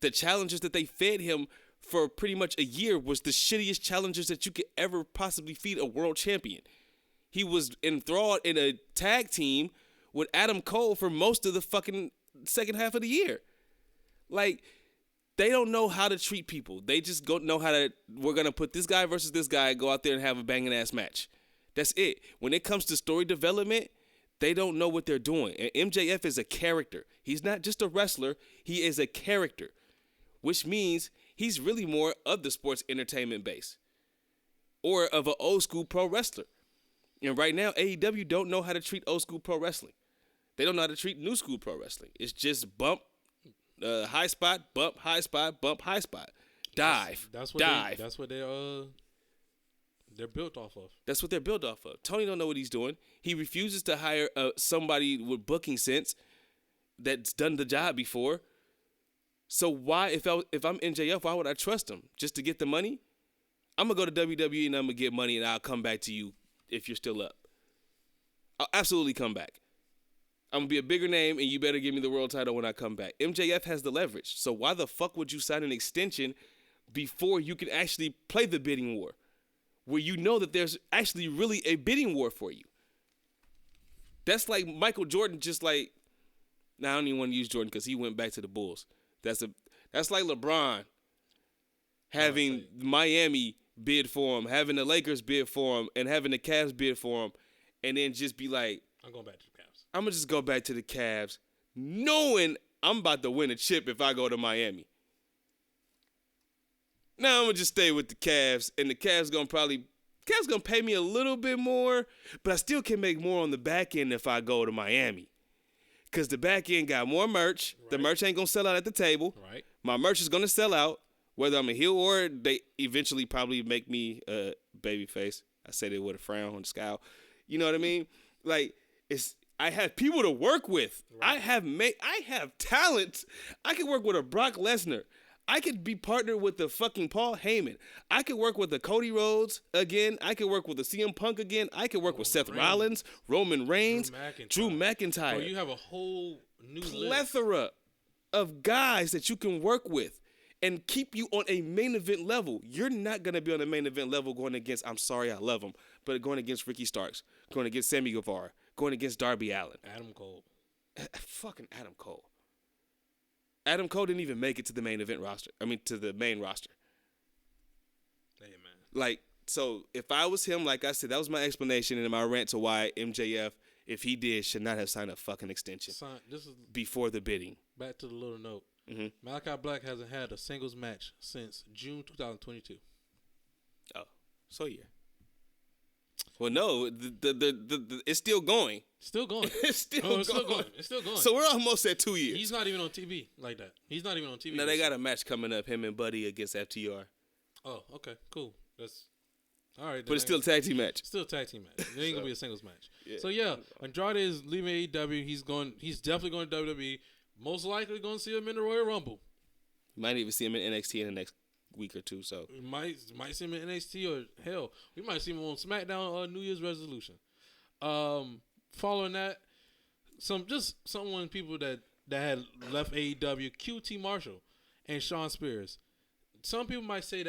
The challenges that they fed him for pretty much a year was the shittiest challenges that you could ever possibly feed a world champion. He was enthralled in a tag team with Adam Cole for most of the fucking second half of the year. Like, they don't know how to treat people. They just know how to, we're going to put this guy versus this guy, go out there and have a banging ass match. That's it. When it comes to story development, they don't know what they're doing. And MJF is a character. He's not just a wrestler. He is a character, which means he's really more of the sports entertainment base or of an old school pro wrestler. And right now, AEW don't know how to treat old school pro wrestling. They don't know how to treat new school pro wrestling. It's just bump, high spot, bump, high spot, bump, high spot. Dive, dive. That's what they're built off of. That's what they're built off of. Tony don't know what he's doing. He refuses to hire somebody with booking sense that's done the job before. So why, if I'm MJF, why would I trust him? Just to get the money? I'm going to go to WWE and I'm going to get money and I'll come back to you if you're still up. I'll absolutely come back. I'm going to be a bigger name and you better give me the world title when I come back. MJF has the leverage. So why the fuck would you sign an extension before you can actually play the bidding war? Where you know that there's actually really a bidding war for you. That's like Michael Jordan just like, I don't even want to use Jordan because he went back to the Bulls. That's like LeBron having Miami bid for him, having the Lakers bid for him, and having the Cavs bid for him, and then just be like, I'm going back to the Cavs. I'm going to just go back to the Cavs, knowing I'm about to win a chip if I go to Miami. Now I'm going to just stay with the Cavs, and the Cavs going to pay me a little bit more, but I still can make more on the back end if I go to Miami. Because the back end got more merch. Right. The merch ain't going to sell out at the table. Right. My merch is going to sell out, whether I'm a heel or they eventually probably make me a babyface. I said it with a frown and a scowl. You know what I mean? Like, I have people to work with. Right. I have talent. I can work with a Brock Lesnar. I could be partnered with the fucking Paul Heyman. I could work with the Cody Rhodes again. I could work with the CM Punk again. I could work with Seth Rollins, Roman Reigns, Drew McIntyre. Oh, you have a whole new plethora of guys that you can work with and keep you on a main event level. You're not going to be on a main event level going against, I'm sorry, I love him, but going against Ricky Starks, going against Sammy Guevara, going against Darby Allin. Adam Cole. Fucking Adam Cole. Adam Cole didn't even make it to the main event roster. To the main roster. Hey, man. Like, so if I was him, like I said, that was my explanation and my rant to why MJF, if he did, should not have signed a fucking extension before the bidding. Back to the little note. Mm-hmm. Malachi Black hasn't had a singles match since June 2022. Oh, so yeah. Well, no, it's still going. Still going. It's still going. It's still going. So we're almost at 2 years. He's not even on TV like that. He's not even on TV. No, they got a match coming up, him and Buddy against FTR. Oh, okay, cool. All right. But it's still a tag team match. Still a tag team match. It ain't gonna be a singles match. Yeah. So yeah, Andrade is leaving AEW. He's definitely going to WWE. Most likely going to see him in the Royal Rumble. Might even see him in NXT in the next week or two. So We might see him in NXT or hell, we might see him on SmackDown New Year's Resolution. Following that, people that had left AEW, QT Marshall and Shawn Spears. Some people might say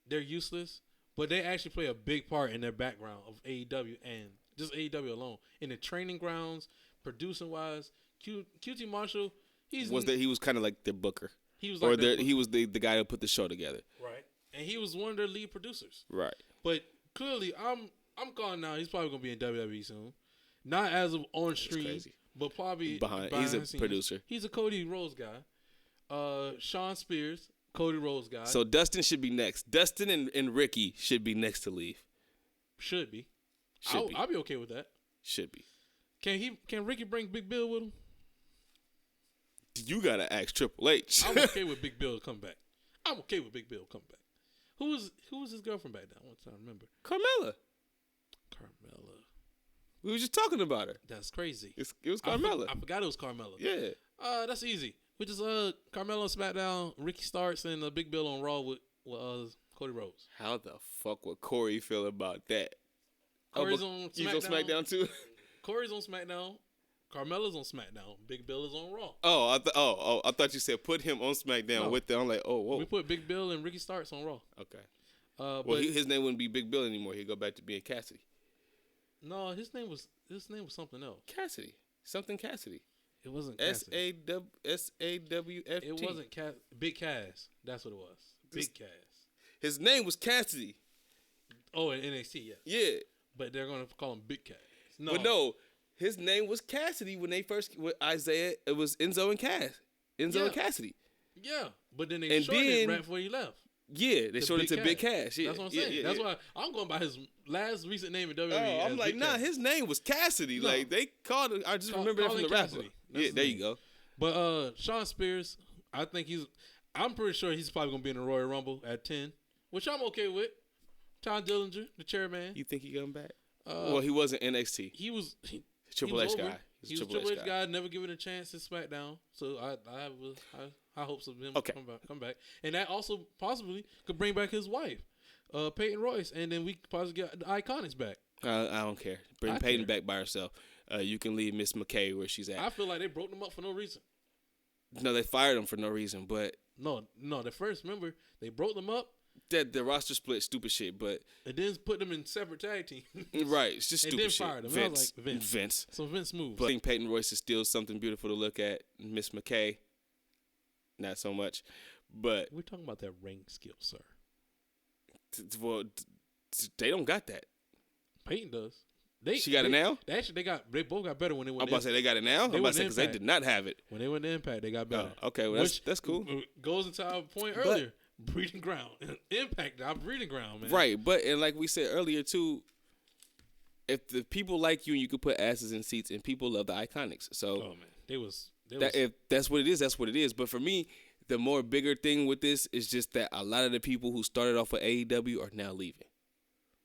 they're useless, but they actually play a big part in their background of AEW and just AEW alone. In the training grounds, producing wise, QT Marshall, he was kind of like their booker. He was he was the guy who put the show together. Right. And he was one of their lead producers. Right. But clearly I'm calling now he's probably gonna be in WWE soon. Not as of on stream, but probably behind he's a scenes. producer. He's a Cody Rhodes guy. Shawn Spears, Cody Rhodes guy. So Dustin should be next. Dustin and Ricky should be next to leave. Should be. Should be. I'll be okay with that. Should be. Can Ricky bring Big Bill with him? You gotta ask Triple H. I'm okay with Big Bill to come back. Who was his girlfriend back then? I want to remember. Carmella. We were just talking about her. That's crazy. It was Carmella. I forgot it was Carmella. Yeah. That's easy. We just Carmella on SmackDown, Ricky Starks, and Big Bill on Raw with Cody Rhodes. How the fuck would Corey feel about that? Corey's on SmackDown. He's on SmackDown too. Corey's on SmackDown. Carmella's on SmackDown. Big Bill is on Raw. I thought you said put him on SmackDown with them. I'm like, whoa. We put Big Bill and Ricky Starks on Raw. Okay. But his name wouldn't be Big Bill anymore. He'd go back to being Cassidy. No, his name was something else. Cassidy. Something Cassidy. It wasn't Cassidy. SAWFT. It wasn't Big Cass. That's what it was. Big Cass. His name was Cassidy. Oh, in NXT, yeah. Yeah. But they're gonna call him Big Cass. No. But no, his name was Cassidy when they first with Isaiah. It was Enzo and Cass. And Cassidy. Yeah, but then they shortened it right before he left. Yeah, they shortened it to Big Cass. Yeah. That's what I'm saying. Yeah, That's why I'm going by his last recent name in WWE. Oh, I'm like, nah, his name was Cassidy. No. Like they called it. I just remember that from the wrestler. Yeah, there you go. But Shawn Spears, I'm pretty sure he's probably gonna be in the Royal Rumble at 10, which I'm okay with. Tom Dillinger, the chairman. You think he come back? Well, he wasn't NXT. He was Triple H guy. He was Triple H guy. Never given a chance in SmackDown. So I have high hopes of him come back, and that also possibly could bring back his wife, Peyton Royce, and then we could possibly get the Iconics back. I don't care. Bring Peyton back by herself. You can leave Miss McKay where she's at. I feel like they broke them up for no reason. No, they fired them for no reason. But no. The first, remember, they broke them up. That the roster split, stupid shit. But and then put them in separate tag teams. Right, it's just stupid shit. And then fired them. Vince. So Vince moved. But I think Peyton Royce is still something beautiful to look at. Miss McKay, not so much. But we're talking about that ring skill, sir. Well, they don't got that. Peyton does. She got it now? They both got better when they went. I'm about to say they got it now. I'm about to say because they did not have it when they went to Impact. They got better. Oh, okay, well that's cool. Goes into our point earlier. Breeding ground. Impact, our breeding ground, man. Right, but and like we said earlier too, if the people like you and you could put asses in seats, and people love the Iconics. So if that's what it is, that's what it is. But for me, the more bigger thing with this is just that a lot of the people who started off with AEW are now leaving.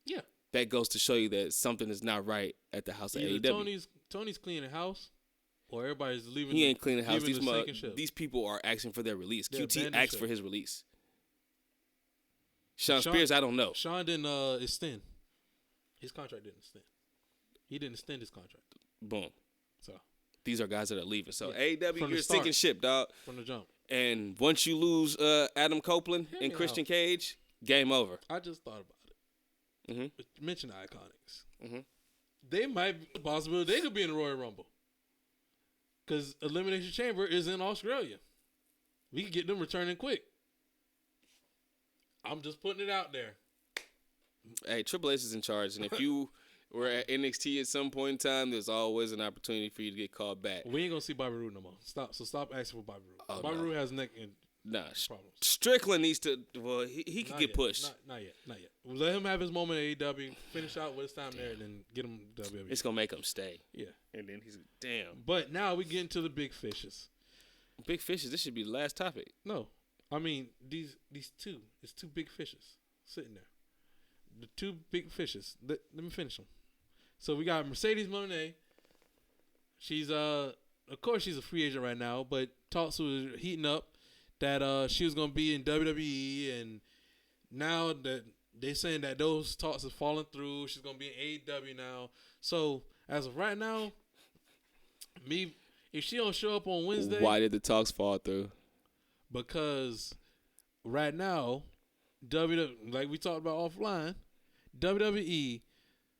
Yeah. That goes to show you that something is not right at the house of AEW. Tony's cleaning the house, or everybody's leaving. He ain't cleaning the house. These people are asking for their release. QT asked for his release. Shawn Spears, I don't know. Shawn didn't extend. His contract didn't extend. He didn't extend his contract. Boom. So these are guys that are leaving. So AEW, you're sinking ship, dog. From the jump. And once you lose Adam Copeland and Christian Cage, game over. I just thought about it. Mm-hmm. Mention the Iconics. Mm-hmm. They might be a possibility they could be in the Royal Rumble. Because Elimination Chamber is in Australia. We could get them returning quick. I'm just putting it out there. Hey, Triple H is in charge, and if you were at NXT at some point in time, there's always an opportunity for you to get called back. We ain't gonna see Bobby Roode no more. Stop asking for Bobby Roode. Bobby Roode has neck and problems. Strickland needs to. Well, he could get pushed. Not yet. Let him have his moment at AEW. Finish out with his time there, and then get him WWE. It's gonna make him stay. Yeah, and then he's damn. But now we get into the big fishes. Big fishes. This should be the last topic. No. I mean, these two. It's two big fishes sitting there. the two big fishes. Let me finish them. So we got Mercedes Monee. She's of course she's a free agent right now, but talks were heating up that she was gonna be in WWE, and now that they're saying that those talks have fallen through, she's gonna be in AEW now. So as of right now, if she don't show up on Wednesday, Why did the talks fall through? because right now, like we talked about offline, WWE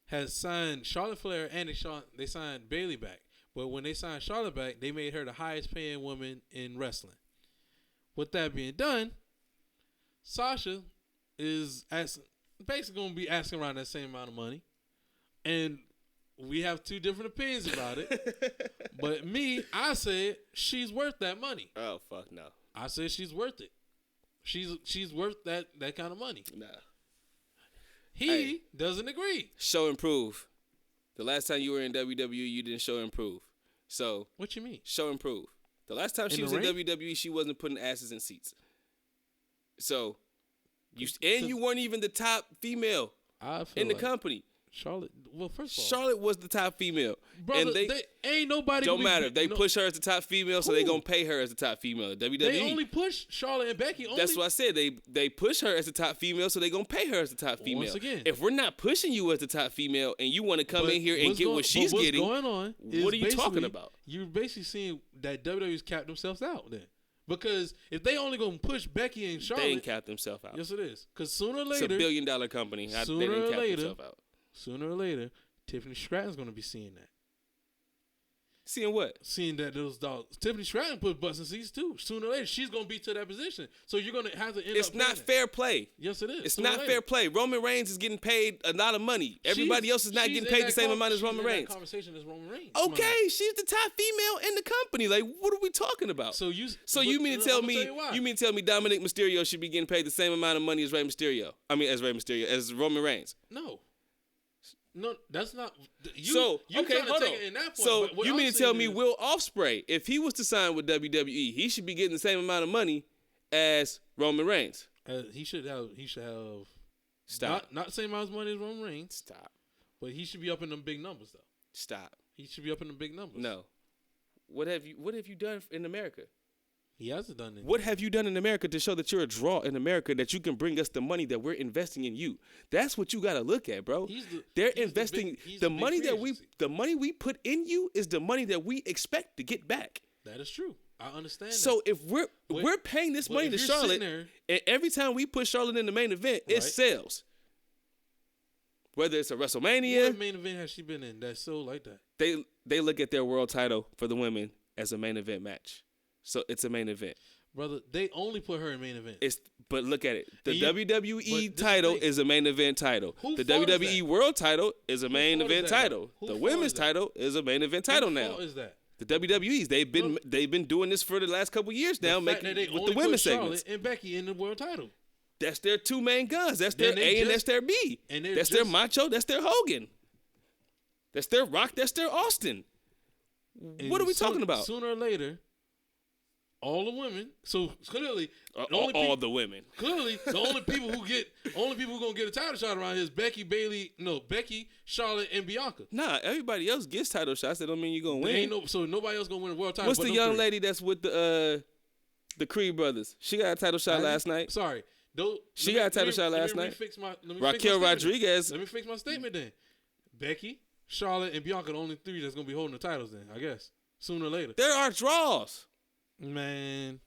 has signed Charlotte Flair and they signed Bayley back. But when they signed Charlotte back, they made her the highest paying woman in wrestling. With that being done, Sasha is basically going to be asking around that same amount of money. And we have two different opinions about it. But I said she's worth that money. Oh, fuck no. I said she's worth it. She's worth that kind of money. Nah. He doesn't agree. Show and prove. The last time you were in WWE, you didn't show and prove. So What you mean? show and prove. The last time she was in WWE, she wasn't putting asses in seats. So you weren't even the top female in the company. Charlotte. Well, first of all, Charlotte was the top female, brother, and they ain't nobody. don't matter. They push her as the top female, so they Who? gonna pay her as the top female. WWE. They only push Charlotte and Becky. That's what I said. They push her as the top female, so they gonna pay her as the top female. Once again, if we're not pushing you as the top female, and you want to come in here and get what she's getting, going on? What are you talking about? You're basically seeing that WWE's capped themselves out then. Because if they only gonna push Becky and Charlotte, they ain't cap themselves out. Yes, it is. Because sooner or later, it's a $1 billion company. They didn't cap themselves out. Sooner or later, Tiffany Stratton's gonna be seeing that. Seeing what? Seeing that those dogs. Tiffany Stratton put butts in seats too. Sooner or later, she's gonna be to that position. So you're gonna have to end It's up. not fair play. Yes, it is. It's not fair play. Roman Reigns is getting paid a lot of money. Everybody else is not getting paid the same amount as Roman Reigns. Conversation as Roman Reigns. Okay, she's the top female in the company. Like, what are we talking about? So you mean to tell me Dominic Mysterio should be getting paid the same amount of money as Rey Mysterio? I mean, as Roman Reigns. No, that's not. Hold on. Point, so you mean to tell me Will Ospreay, if he was to sign with WWE, he should be getting the same amount of money as Roman Reigns? He should have. Stop. Not the same amount of money as Roman Reigns. Stop. But he should be up in them big numbers though. Stop. He should be up in the big numbers. No. What have you done in America? He hasn't done it. What have you done in America to show that you're a draw in America, that you can bring us the money that we're investing in you? That's what you got to look at, bro. They're investing the money the money we put in you is the money that we expect to get back. That is true. I understand. So if we're paying this money to Charlotte, and every time we put Charlotte in the main event, it sells. Whether it's a WrestleMania, what main event has she been in that's so like that? They look at their world title for the women as a main event match. So it's a main event. Brother, they only put her in main event. But look at it. The WWE title is a main event title. The WWE World title is a main event title. The women's title is a main event title now. Who is that? The WWE's. They've been doing this for the last couple years now, making with the women's segments. Charlotte and Becky in the world title. That's their two main guns. That's their A and that's their B. That's their Macho. That's their Hogan. That's their Rock. That's their Austin. What are we talking about? Sooner or later, all the women. So clearly, all the women. Clearly, the only people who gonna get a title shot around here is Becky, Charlotte, and Bianca. Nah, everybody else gets title shots. That don't mean you're gonna win. So nobody else gonna win a world title. What's the young lady that's with the Creed brothers? She got a title shot last night. Sorry. She got a title shot last night. Raquel Rodriguez. Let me fix my statement then. Becky, Charlotte, and Bianca, the only three that's gonna be holding the titles. Then I guess sooner or later. There are draws. Man,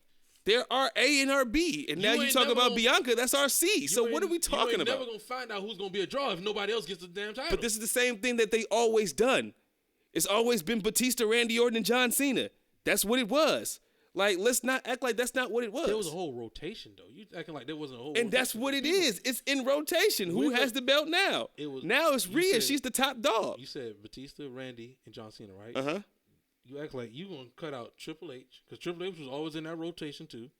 there are A and our B, and now you talk about Bianca. That's our C. So what are we talking about? You're never gonna find out who's gonna be a draw if nobody else gets the damn title. But this is the same thing that they always done. It's always been Batista, Randy Orton, and John Cena. That's what it was. Like, let's not act like that's not what it was. There was a whole rotation, though. You acting like there wasn't a whole. And that's what it is. It's in rotation. Who has the belt now? Now it's Rhea. She's the top dog. You said Batista, Randy, and John Cena, right? Uh huh. You act like you gonna cut out Triple H because Triple H was always in that rotation too.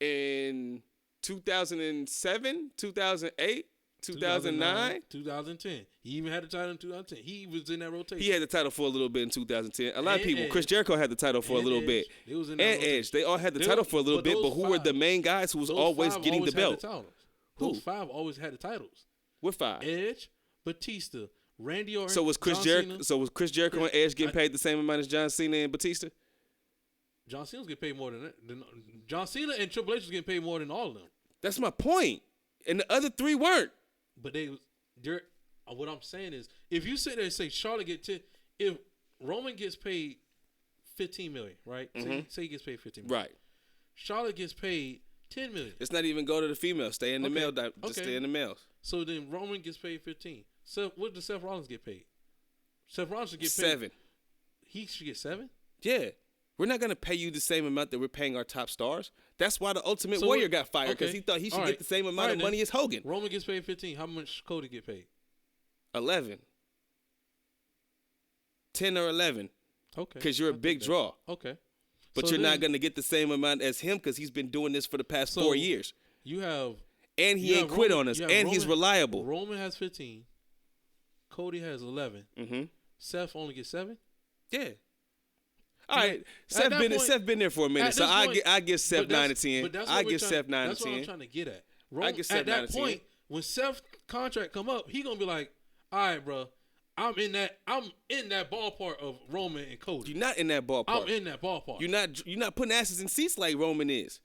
In 2007, 2008, 2009, 2010. He even had the title in 2010. He was in that rotation. He had the title for a little bit in 2010. A lot of people. Chris Jericho had the title for a little bit. And Edge. They all had the title for a little bit, but who were the main guys who was always getting the belt? Those five always had the titles. With 5. Edge, Batista, Randy Orton. So was Chris John Jericho? Cena. So was Chris Jericho and Edge getting paid the same amount as John Cena and Batista? John Cena's getting paid more than that. John Cena and Triple H was getting paid more than all of them. That's my point. And the other 3 weren't. But what I'm saying is, if you sit there and say Charlotte get 10, if Roman gets paid $15 million, right? Say he gets paid $15 million. Right. Charlotte gets paid $10 million. Let's not even go to the female. Stay in the male. Just stay in the males. So then Roman gets paid 15. So what does Seth Rollins get paid? Seth Rollins should get paid 7. He should get 7? Yeah. We're not going to pay you the same amount that we're paying our top stars. That's why the Ultimate Warrior got fired, because he thought he should get the same amount of money as Hogan. Roman gets paid 15. How much Cody get paid? 11. 10 or 11. Okay. Because you're a big draw. Okay. But you're not going to get the same amount as him because he's been doing this for the past 4 years. You have... And he ain't quit on us. And he's reliable. Roman has 15. Cody has 11. Mm-hmm. Seth only gets 7? Yeah. All right, Seth been there for a minute, so I give Seth 9 to 10. I give Seth 9 to 10. That's what I'm trying to get at. I give Seth 9 to 10. At that point, when Seth's contract come up, he gonna be like, "All right, bro, I'm in that ballpark of Roman and Cody." You're not in that ballpark. I'm in that ballpark. You're not putting asses in seats like Roman is.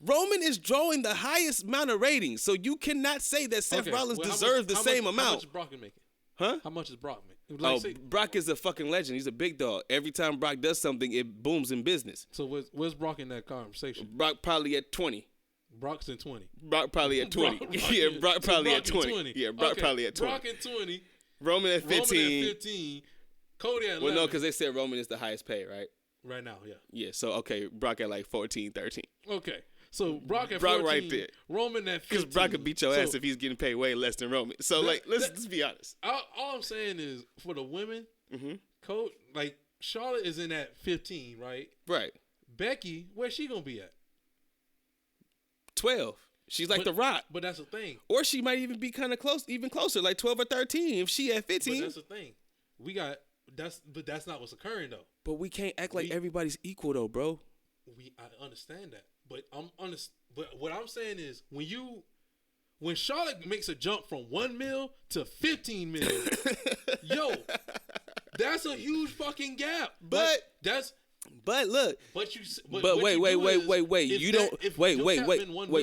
Roman is drawing the highest amount of ratings, so you cannot say that Seth Rollins deserves the same amount. How much is Brock making? Huh? How much is Brock making? Brock is a fucking legend. He's a big dog. Every time Brock does something, it booms in business. So where's Brock in that conversation? Brock probably at 20. Brock's in 20. Brock probably at 20. Brock probably at 20. Yeah, Brock probably at 20. Brock at 20. Roman at 15. Roman at 15. Cody at 11. Well, no, because they said Roman is the highest paid, right? Right now, yeah. Yeah, so, okay, Brock at like 14, 13. Okay. So Brock at 14, right there. Roman at 15. Because Brock could beat your ass if he's getting paid way less than Roman. So, let's be honest. All I'm saying is, for the women, Charlotte is in at 15, right? Right. Becky, where's she going to be at? 12. She's like The Rock. But that's the thing. Or she might even be kind of close, even closer, like 12 or 13 if she at 15. But that's the thing. But that's not what's occurring, though. But we can't act like everybody's equal, though, bro. I understand that. But But what I'm saying is, when Charlotte makes a jump from 1 mil to 15 mil, yo, that's a huge fucking gap. But look. Wait.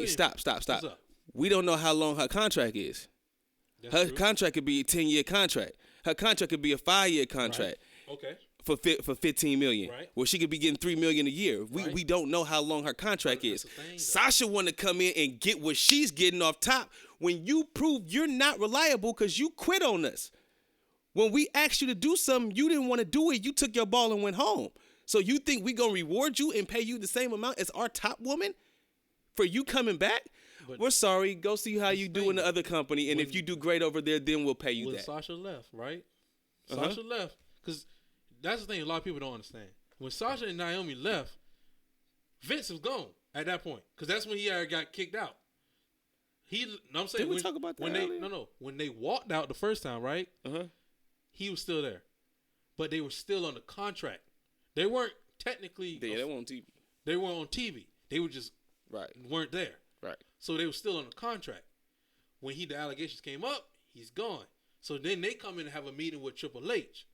Stop. We don't know how long her contract is. Her contract could be a 10-year contract. Her contract could be a 5-year contract. Right. Okay. For $15 million. Right. Well, she could be getting $3 million a year. We don't know how long her contract is. Sasha want to come in and get what she's getting off top when you prove you're not reliable because you quit on us. When we asked you to do something, you didn't want to do it. You took your ball and went home. So you think we gonna reward you and pay you the same amount as our top woman for you coming back? But we're sorry. Go see how you do in the other company, and if you do great over there, then we'll pay you that. Sasha left, right? Sasha left because that's the thing a lot of people don't understand. When Sasha and Naomi left, Vince was gone at that point because that's when he got kicked out. I'm saying, did we talk about that earlier? When they walked out the first time, right? He was still there, but they were still on the contract. They weren't technically. They weren't on TV. They weren't on TV. They were just weren't there. Right. So they were still on the contract. When the allegations came up, he's gone. So then they come in and have a meeting with Triple H,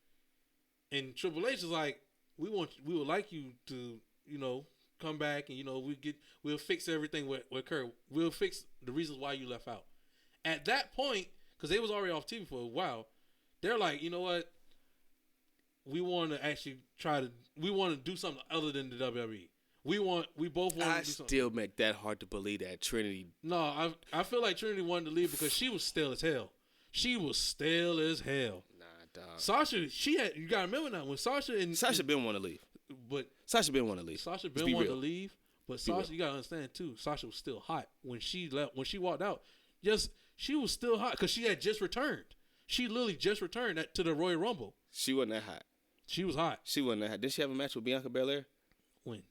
and Triple H is like, we would like you to, come back and we'll fix everything with Kurt. We'll fix the reasons why you left out. At that point, because they was already off TV for a while, they're like, you know what? We want to actually we want to do something other than the WWE. We both want to do something. I still make that hard to believe that Trinity. No, I feel like Trinity wanted to leave because she was stale as hell. She was stale as hell. Nah, dog. Sasha, you gotta remember now when Sasha been want to leave. But Sasha been want to leave. Sasha been want to leave. But Sasha, you gotta understand too. Sasha was still hot when she left. When she walked out, yes, she was still hot because she had just returned. She literally just returned to the Royal Rumble. She wasn't that hot. She was hot. She wasn't that hot. Did she have a match with Bianca Belair? When?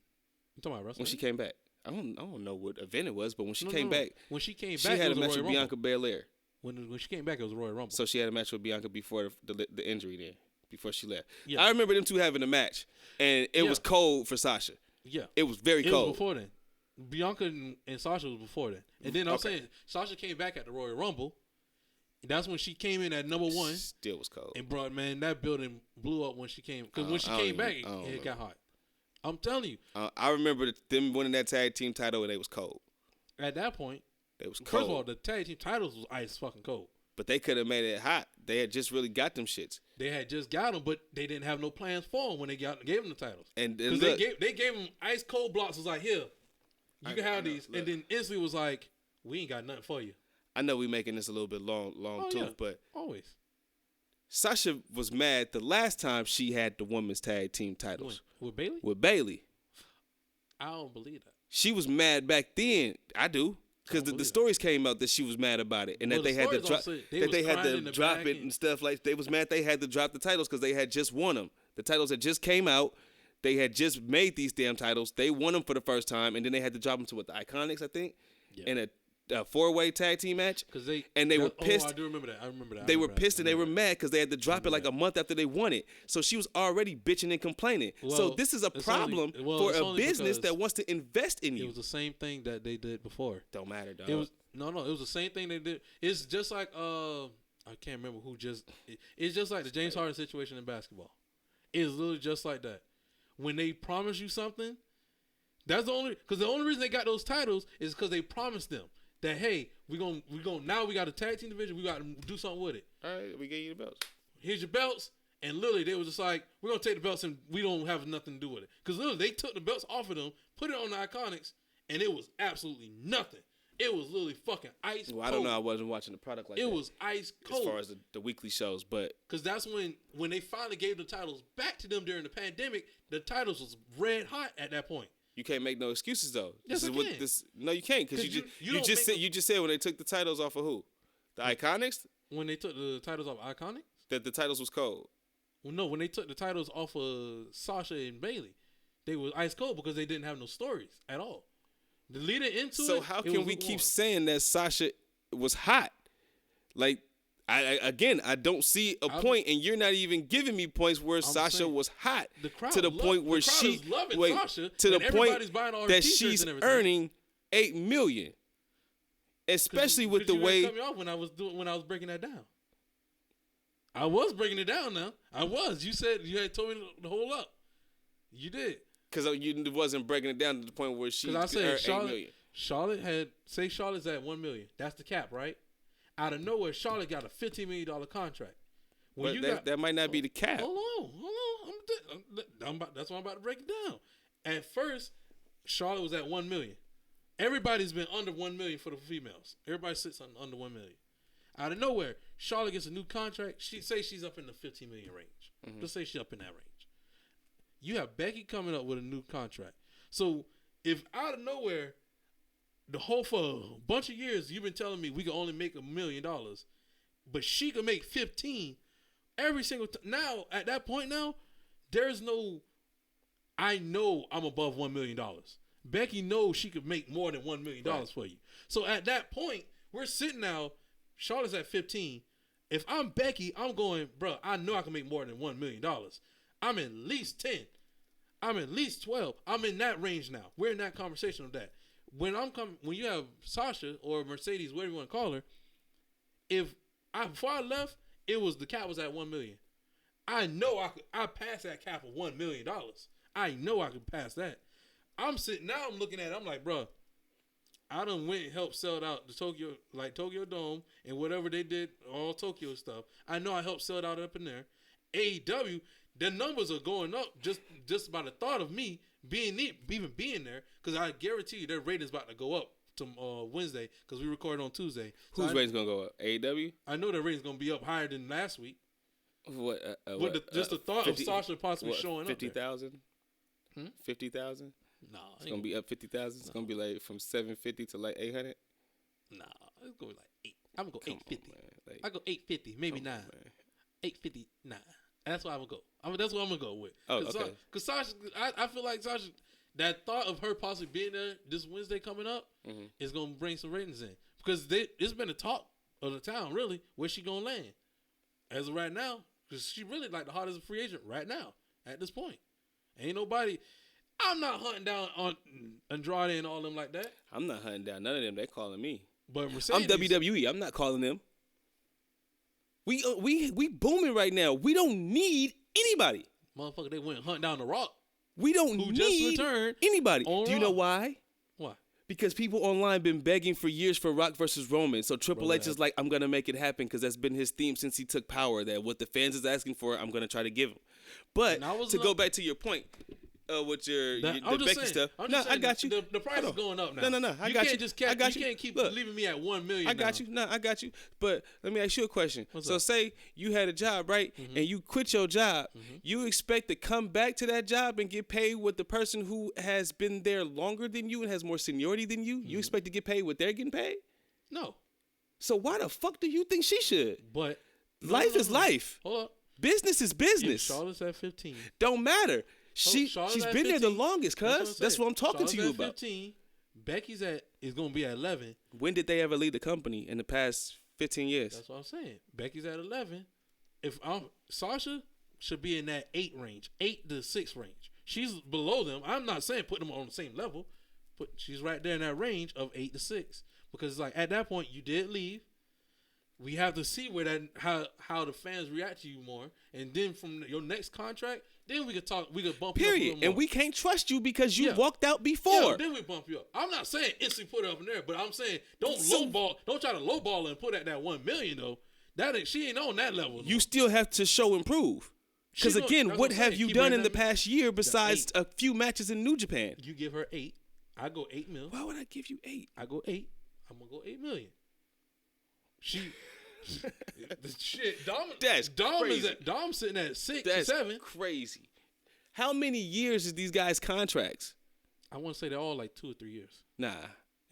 You talking about WrestleMania? When she came back. I don't know what event it was, but when she came back. When she came back, she had a match with Bianca Belair. When she came back, it was a Royal Rumble. So she had a match with Bianca before the injury then, before she left. Yeah. I remember them two having a match, and it was cold for Sasha. Yeah. It was very cold. It was before then. Bianca and Sasha was before then. And then I'm saying, Sasha came back at the Royal Rumble, That's when she came in at number 1. Still was cold. And brought, man, that building blew up when she came. Because when she came back, it got hot. I'm telling you. I remember them winning that tag team title and they was cold. At that point, they was cold. First of all, the tag team titles was ice fucking cold. But they could have made it hot. They had just really got them shits. They had just got them, but they didn't have no plans for them when they gave them the titles. And because they gave them ice cold blocks. Was like, here, you can have these. Look. And then instantly was like, we ain't got nothing for you. I know we making this a little bit long tooth, but always. Sasha was mad the last time she had the women's tag team titles. With Bayley? With Bayley. I don't believe that. She was mad back then. I do. Because the stories came out that she was mad about it and that they had to drop it and stuff like they was mad they had to drop the titles because they had just won them. The titles had just came out. They had just made these damn titles. They won them for the first time and then they had to drop them to the Iconics, I think, in a 4-way tag team match. They were pissed. Oh, I do remember that. I remember that. They were pissed and they were mad because they had to drop it like a month after they won it. So she was already bitching and complaining. So this is a problem for a business that wants to invest in you. It was the same thing that they did before. Don't matter, dog. It was the same thing they did. It's just like I can't remember who just. It's just like the James Harden situation in basketball. It's literally just like that. When they promise you something, that's the only reason they got those titles is because they promised them. That hey, we now we got a tag team division, we got to do something with it. All right, we gave you the belts. Here's your belts, and literally they was just like, we're gonna take the belts and we don't have nothing to do with it. Because literally they took the belts off of them, put it on the Iconics, and it was absolutely nothing. It was literally fucking ice cold. I don't know. I wasn't watching the product like that. It was ice cold. As far as the weekly shows, but because that's when they finally gave the titles back to them during the pandemic, the titles was red hot at that point. You can't make no excuses though. Yes, No, you can't because you just said when they took the titles off of who? The Iconics? When they took the titles off Iconics? That the titles was cold. Well, no, when they took the titles off of Sasha and Bayley, they was ice cold because they didn't have no stories at all. The leader into so how can we keep saying that Sasha was hot? Like I don't see a point, and you're not even giving me points where Sasha was hot to the point where she to the point that she's earning $8 million, especially with the way. Cut me off when I was breaking that down. I was breaking it down. Now I was. You said you had told me to hold up. You did. Because you wasn't breaking it down to the point where she earned $8 million. Charlotte's at $1 million. That's the cap, right? Out of nowhere, Charlotte got a $15 million contract. That might not be the cap. Hold on. That's why I'm about to break it down. At first, Charlotte was at $1 million. Everybody's been under $1 million for the females. Everybody sits under $1 million. Out of nowhere, Charlotte gets a new contract. She's up in the $15 million range. Mm-hmm. Let's say she's up in that range. You have Becky coming up with a new contract. So if out of nowhere, for a bunch of years, you've been telling me we can only make $1 million, but she can make 15 every single time. Now, at that point now, there's no, I know I'm above $1 million. Becky knows she could make more than $1 million for you. So at that point, we're sitting now, Charlotte's at 15. If I'm Becky, I'm going, bro, I know I can make more than $1 million. I'm at least 10. I'm at least 12. I'm in that range now. We're in that conversation of that. When you have Sasha or Mercedes, whatever you want to call her, before I left, the cap was at $1 million. I know I passed that cap of $1 million. I know I could pass that. I'm looking at it, I'm like, bro, I done went and helped sell out the Tokyo Dome and whatever they did, all Tokyo stuff. I know I helped sell it out up in there. AEW, the numbers are going up just by the thought of me being there, because I guarantee you their ratings about to go up to Wednesday because we recorded on Tuesday. Whose ratings gonna go up? AEW? I know their ratings gonna be up higher than last week. What? Just the thought 50, of Sasha possibly showing 50,000? up. 50,000? 50,000? No, it's gonna be up 50,000. It's gonna be like from 750 to like 800. Nah, it's gonna be like 8. I'm gonna go 850. I go 850, maybe 9. 859. That's what I'm gonna go. That's what I'm gonna go with. Oh, okay. Because Sasha, I feel like Sasha, that thought of her possibly being there this Wednesday coming up is gonna bring some ratings in, because it's been a talk of the town, really, where she gonna land as of right now, because she really like the hottest free agent right now at this point. Ain't nobody. I'm not hunting down on Andrade and all them like that. I'm not hunting down none of them. They calling me. But Mercedes, I'm WWE. I'm not calling them. We booming right now. We don't need anybody. Motherfucker, they went hunt down the Rock. We don't Who need just returned anybody. on Do you know Raw. why? Why? Because people online been begging for years for Rock versus Roman. So Triple Bro, H is like, I'm going to make it happen because that's been his theme since he took power, that what the fans is asking for, I'm going to try to give him. But to go back to your point with the Becky stuff. I got you. The price is going up now. No, I got you. I got you. You can't keep leaving me at $1 million. I got you. No, I got you. But let me ask you a question. So say you had a job, right? Mm-hmm. And you quit your job. Mm-hmm. You expect to come back to that job and get paid with the person who has been there longer than you and has more seniority than you? Mm-hmm. You expect to get paid what they're getting paid? No. So why the fuck do you think she should? But life is life. Hold up. Business is business. Charlotte's at 15. Don't matter. She's been 15. there the longest, cuz. That's what I'm talking to you about. 15. Becky's is going to be at 11. When did they ever leave the company in the past 15 years? That's what I'm saying. Becky's at 11. Sasha should be in that 8 range, 8 to 6 range. She's below them. I'm not saying put them on the same level, but she's right there in that range of 8 to 6. Because it's like at that point you did leave. We have to see where how the fans react to you more, and then from your next contract, then we could talk. We could bump you up a little more. And we can't trust you because you walked out before. Yeah, then we bump you up. I'm not saying instantly put it up in there, but I'm saying don't try to lowball and put at that $1 million though. She ain't on that level. You still have to show improve. Because again, what have you done in the past year besides a few matches in New Japan? You give her 8. I go 8 mil. Why would I give you 8? I go 8. I'm gonna go 8 million. Dom's sitting at 6 or 7. That's crazy. How many years is these guys' contracts? I want to say they're all like 2 or 3 years. Nah,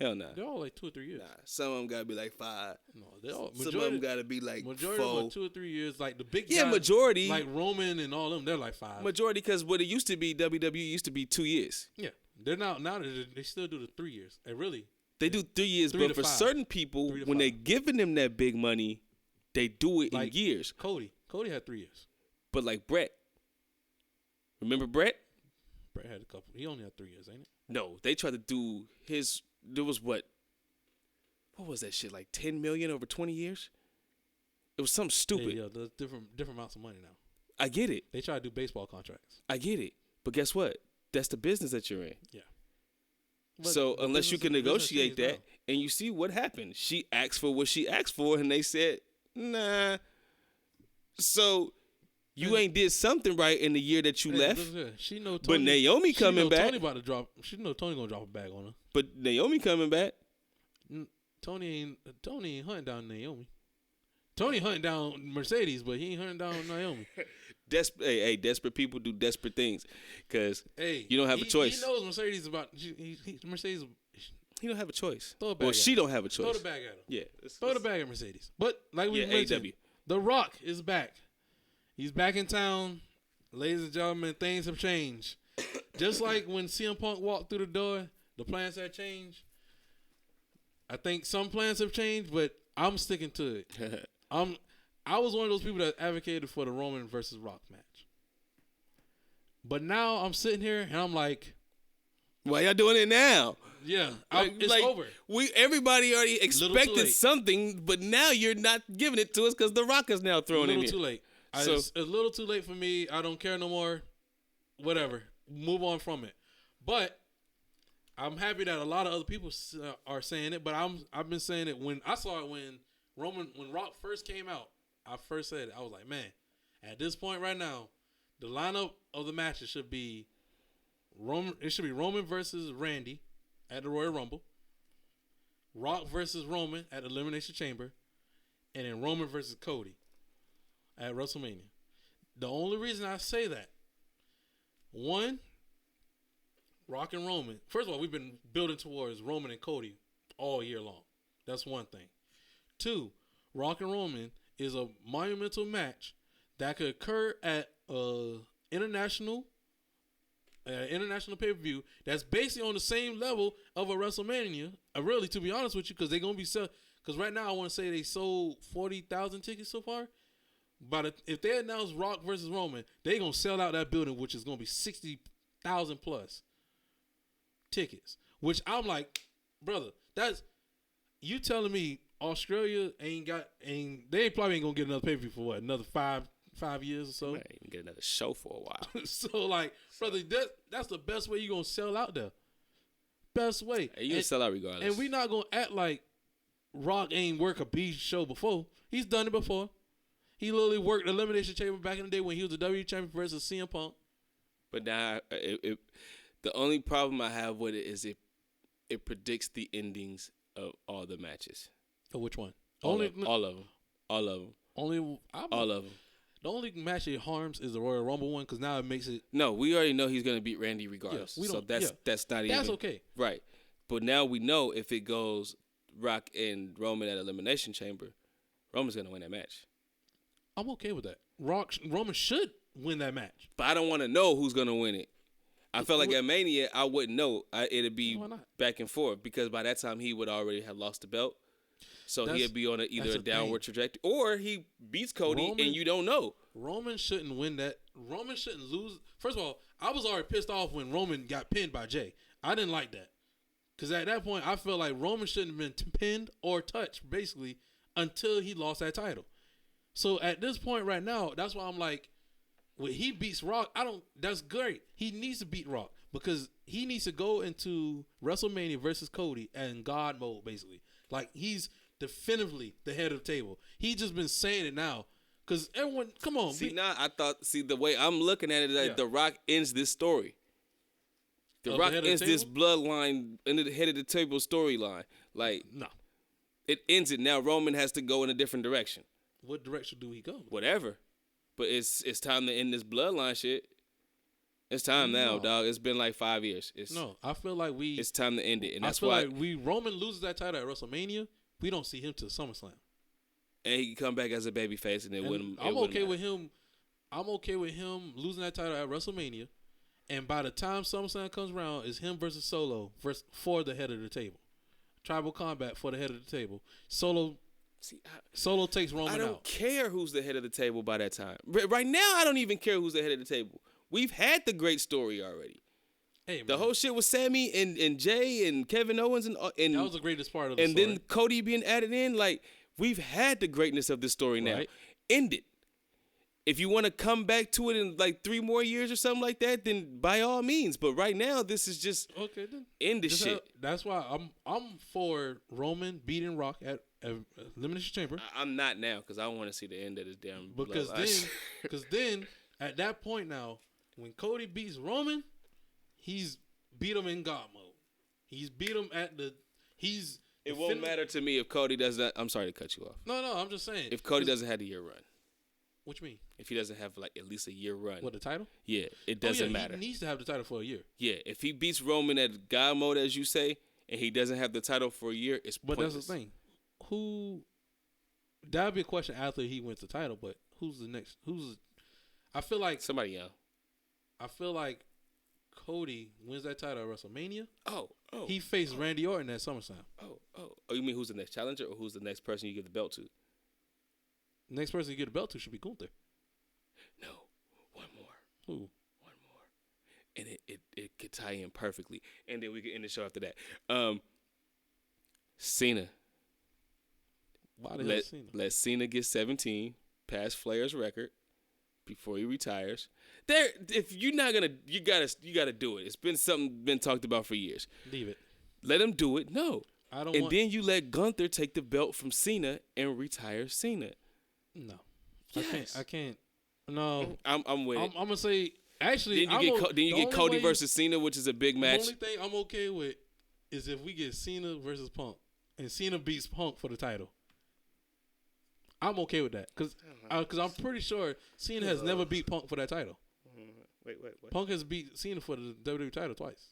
hell nah. They're all like 2 or 3 years. Nah, some of them gotta be like 5. No, they're all. Some of them gotta be like 4. Majority of them are 2 or 3 years. Like the big guys, majority like Roman and all them. They're like 5. Majority, because what it used to be, WWE used to be 2 years. Yeah, they're now they still do the 3 years. And really. They do 3 years, but for certain people, when they're giving them that big money, they do it in years. Cody had 3 years. But like Brett. Remember Brett? Brett had a couple. He only had 3 years, ain't it? No, they tried to do there was what was that shit, like 10 million over 20 years? It was something stupid. Yeah, there's different amounts of money now. I get it. They try to do baseball contracts. I get it. But guess what? That's the business that you're in. Yeah. So unless you can negotiate that, and you see what happened. She asked for what she asked for, and they said, nah. So you ain't did something right in the year that you left. She know Tony, but Naomi coming back. Tony about to drop. She know Tony gonna drop a bag on her. But Naomi coming back. Tony ain't hunting down Naomi. Tony hunting down Mercedes, but he ain't hunting down Naomi. Desperate people do desperate things, because you don't have a choice. He knows Mercedes about Mercedes. He don't have a choice. Throw a bag she don't have a choice. Throw the bag at him. Yeah, throw the bag at Mercedes. But like we mentioned, The Rock is back. He's back in town, ladies and gentlemen. Things have changed. Just like when CM Punk walked through the door, the plans had changed. I think some plans have changed, but I'm sticking to it. I was one of those people that advocated for the Roman versus Rock match. But now I'm sitting here and I'm like, why y'all doing it now? Yeah, it's over. Everybody already expected something, but now you're not giving it to us because The Rock is now thrown in here. Too late. It's a little too late for me. I don't care no more. Whatever. Move on from it. But I'm happy that a lot of other people are saying it. But I've been saying it when I saw it when Rock first came out. I first said it. I was like, man, at this point right now, the lineup of the matches should be Roman. It should be Roman versus Randy at the Royal Rumble, Rock versus Roman at Elimination Chamber, and then Roman versus Cody at WrestleMania. The only reason I say that, one, Rock and Roman. First of all, we've been building towards Roman and Cody all year long. That's one thing. Two, Rock and Roman is a monumental match that could occur at international pay-per-view that's basically on the same level of a WrestleMania. Really, to be honest with you, because they're going to be because right now I want to say they sold 40,000 tickets so far. But if they announce Rock versus Roman, they're going to sell out that building, which is going to be 60,000 plus tickets. Which I'm like, brother, that's you telling me Australia they probably ain't gonna get another pay-per-view for what, another 5 years or so. Right, you can get another show for a while. So like, brother, that's the best way you gonna sell out there. Best way. Hey, you can sell out regardless. And we not gonna act like Rock ain't work a B show before. He's done it before. He literally worked Elimination Chamber back in the day when he was the WWE champion versus CM Punk. But now, the only problem I have with it is it predicts the endings of all the matches. Oh, which one? All of them. All of them. The only match it harms is the Royal Rumble one because now it makes it. No, we already know he's gonna beat Randy regardless. Yeah, so that's not even. That's okay. Right, but now we know if it goes Rock and Roman at Elimination Chamber, Roman's gonna win that match. I'm okay with that. Roman should win that match. But I don't want to know who's gonna win it. I felt like at Mania, I wouldn't know. It'd be back and forth because by that time he would already have lost the belt. So he'd be on either a downward trajectory or he beats Cody and you don't know. Roman shouldn't win that. Roman shouldn't lose. First of all, I was already pissed off when Roman got pinned by Jay. I didn't like that. Because at that point, I felt like Roman shouldn't have been pinned or touched, basically, until he lost that title. So at this point right now, that's why I'm like, when he beats Rock, that's great. He needs to beat Rock because he needs to go into WrestleMania versus Cody and God mode, basically. Like, he's definitively the head of the table. He just been saying it now. Because everyone, come on. The way I'm looking at it, The Rock ends this story. The Rock ends this bloodline, into the head of the table storyline. Like, no. It ends it. Now Roman has to go in a different direction. What direction do he go? Whatever. But it's time to end this bloodline shit. It's time now, dog. It's been like 5 years. I feel like it's time to end it. And that's why Roman loses that title at WrestleMania, we don't see him to SummerSlam. And he can come back as a babyface and then win. I'm okay with him. I'm okay with him losing that title at WrestleMania, and by the time SummerSlam comes around, it's him versus Solo for the head of the table. Tribal combat for the head of the table. Solo takes Roman out. I don't care who's the head of the table by that time. Right now, I don't even care who's the head of the table. We've had the great story already. Hey, man. The whole shit with Sammy and Jay and Kevin Owens and that was the greatest part of the story. And then Cody being added in, like. We've had the greatness of this story now. Right. End it. If you want to come back to it in like 3 more years or something like that, then by all means. But right now, this is just end the shit. That's why I'm for Roman beating Rock at Elimination Chamber. I'm not now because I want to see the end of this damn because then at that point now, when Cody beats Roman, he's beat him in God mode. He's beat him It won't matter to me if Cody does that. I'm sorry to cut you off. No, I'm just saying. If Cody doesn't have a year run. What you mean? If he doesn't have like at least a year run. What, the title? Yeah, it doesn't matter. He needs to have the title for a year. Yeah, if he beats Roman at God mode, as you say, and he doesn't have the title for a year, it's pointless. But that's the thing. That would be a question after he wins the title, but who's the next? I feel like somebody young. I feel like Cody wins that title at WrestleMania. Oh. He faced Randy Orton at SummerSlam. Oh, you mean who's the next challenger or who's the next person you give the belt to? The next person you give the belt to should be Gunther. No, one more. Who? One more. And it could tie in perfectly. And then we can end the show after that. Cena. Why the hell Cena? Let Cena get 17, pass Flair's record before he retires. If you're not gonna, you gotta do it. It's been talked about for years. Leave it. Let him do it. No, I don't. And then you let Gunther take the belt from Cena and retire Cena. No, yes. I can't. No, I'm with it. I'm gonna say actually. Then you get Cody versus Cena, which is a big match. The only thing I'm okay with is if we get Cena versus Punk and Cena beats Punk for the title. I'm okay with that because I'm pretty sure Cena has never beat Punk for that title. Wait, what? Punk has beat Cena for the WWE title twice.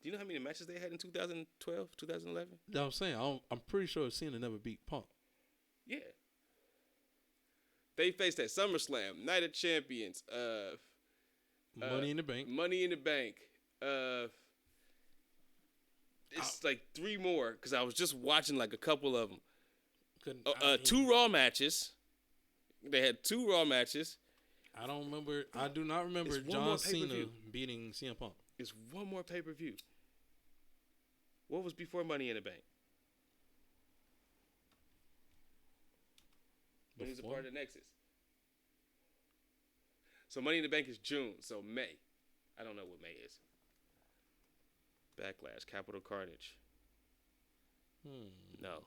Do you know how many matches they had in 2012, 2011? No, I'm saying I'm pretty sure Cena never beat Punk. Yeah. They faced at SummerSlam, Night of Champions, Money in the Bank. Money in the Bank. It's like 3 more because I was just watching like a couple of them. 2 Raw matches. They had 2 Raw matches. I don't remember. I do not remember John Cena beating CM Punk. It's 1 more pay-per-view. What was before Money in the Bank? when he's a part of the Nexus. So Money in the Bank is June. So May. I don't know what May is. Backlash, Capital Carnage. No.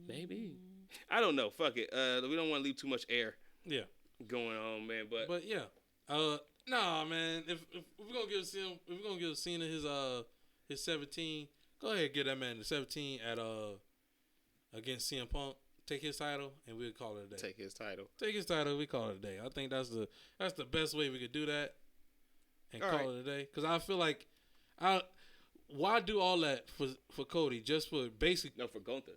Maybe. I don't know. Fuck it. We don't want to leave too much air. Yeah. Going on, man. But yeah. Nah, man. If we're gonna give Cena his 17, go ahead and give that man the 17 at against CM Punk. Take his title and we'll call it a day. Take his title. We call it a day. I think that's the best way we could do that and all call right. it a day. Because I feel like why do all that for Cody just for basic? No, for Gunther.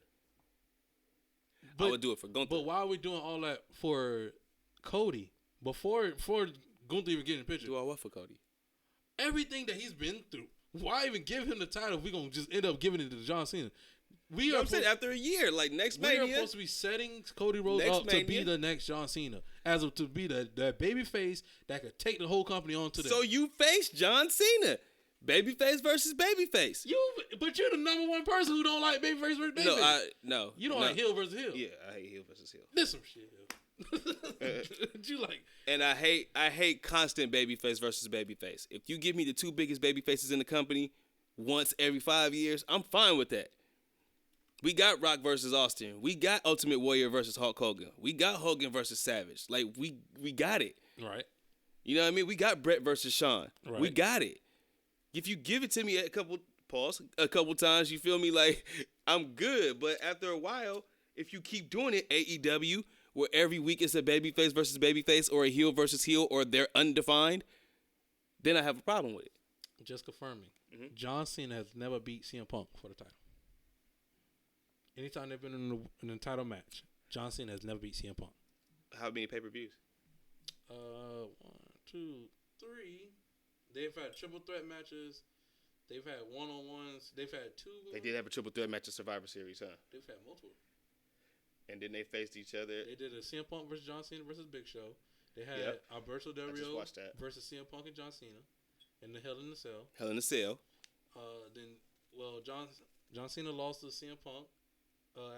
I would do it for Gunther. But why are we doing all that for Cody before Gunther even getting the picture? Do all what for Cody? Everything that he's been through. Why even give him the title if we're going to just end up giving it to John Cena? You know what I'm saying? After a year, like next Mania. We are supposed to be setting Cody Rhodes Next up Mania. to be the next John Cena. To be the baby face that could take the whole company on to the... So you face John Cena. Babyface versus babyface. But you're the number one person who don't like babyface versus babyface. No. You don't like heel versus heel. Yeah, I hate heel versus heel. This some shit. You like... And I hate constant babyface versus babyface. If you give me the two biggest babyfaces in the company once every 5 years, I'm fine with that. We got Rock versus Austin. We got Ultimate Warrior versus Hulk Hogan. We got Hogan versus Savage. Like, we got it. Right. You know what I mean? We got Brett versus Shawn. Right. We got it. If you give it to me a couple times, you feel me? Like, I'm good. But after a while, if you keep doing it, AEW, where every week it's a babyface versus babyface or a heel versus heel or they're undefined, then I have a problem with it. Just confirming. Mm-hmm. John Cena has never beat CM Punk for the title. Anytime they've been in a title match, John Cena has never beat CM Punk. How many pay-per-views? 1, 2, 3. They've had triple threat matches. They've had one-on-ones. They've had 2. They did have a triple threat match at Survivor Series, huh? They've had multiple. And then they faced each other. They did a CM Punk versus John Cena versus Big Show. They had Alberto Del Rio versus CM Punk and John Cena in the Hell in the Cell. Hell in the Cell. John Cena lost to CM Punk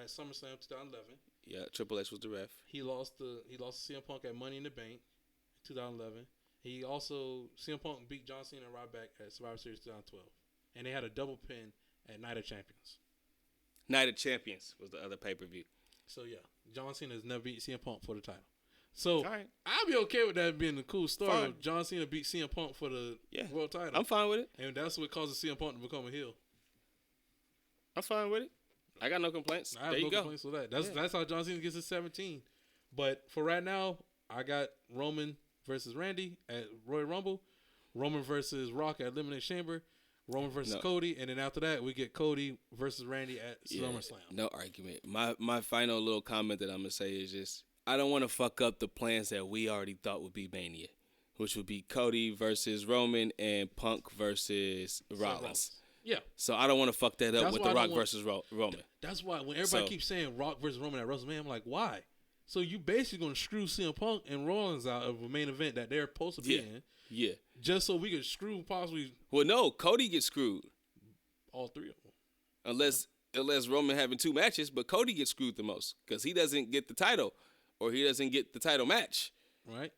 at SummerSlam 2011. Yeah, Triple H was the ref. He lost to CM Punk at Money in the Bank in 2011. CM Punk beat John Cena right back at Survivor Series 2012. And they had a double pin at Night of Champions. Night of Champions was the other pay-per-view. So, yeah, John Cena has never beat CM Punk for the title. So, right. I'll be okay with that being a cool story. Fine. If John Cena beat CM Punk for the world title. I'm fine with it. And that's what causes CM Punk to become a heel. I'm fine with it. I got no complaints. I have no complaints with that. That's how John Cena gets his 17. But for right now, I got Roman versus Randy at Royal Rumble, Roman versus Rock at Elimination Chamber, Roman versus Cody, and then after that we get Cody versus Randy at SummerSlam. No argument. My final little comment that I'm gonna say is just I don't want to fuck up the plans that we already thought would be Mania, which would be Cody versus Roman and Punk versus Rollins. Yeah. So I don't want to fuck that up with the Rock versus Roman. That's why when everybody keeps saying Rock versus Roman at WrestleMania, I'm like, why? So you basically going to screw CM Punk and Rollins out of a main event that they're supposed to be in. Yeah. Just so we could screw possibly. Well, no, Cody gets screwed. All 3 of them. Unless Roman having 2 matches, but Cody gets screwed the most because he doesn't get the title or he doesn't get the title match. Right.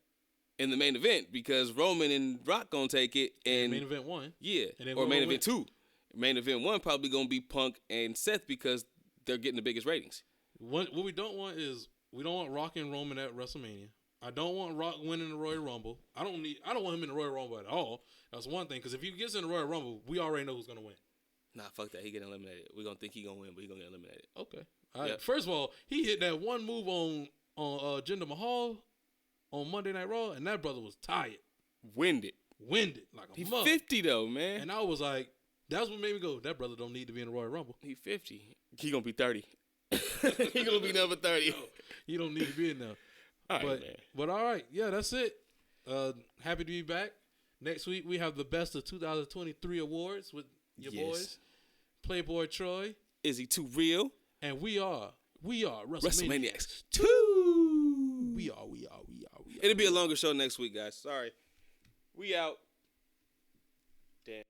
In the main event because Roman and Rock going to take it. And main event 1. Yeah. Or main event 2. Main event 1 probably going to be Punk and Seth because they're getting the biggest ratings. What we don't want is we don't want Rock and Roman at WrestleMania. I don't want Rock winning the Royal Rumble. I don't want him in the Royal Rumble at all. That's one thing because if he gets in the Royal Rumble, we already know who's gonna win. Nah, fuck that. He getting eliminated. We're gonna think he gonna win, but he gonna get eliminated. Okay. All right. Yep. First of all, he hit that one move on Jinder Mahal on Monday Night Raw, and that brother was tired, winded like a mug. He's 50 though, man. And I was like. That's what made me go, that brother don't need to be in the Royal Rumble. He 50. He going to be 30. He going to be number 30. No, he don't need to be in there. All right, man. But all right. Yeah, that's it. Happy to be back. Next week, we have the Best of 2023 awards with your boys. Playboy Troy. Izze2Real. And we are WrestleManiacs 2. We are. It'll be a longer show next week, guys. Sorry. We out. Damn.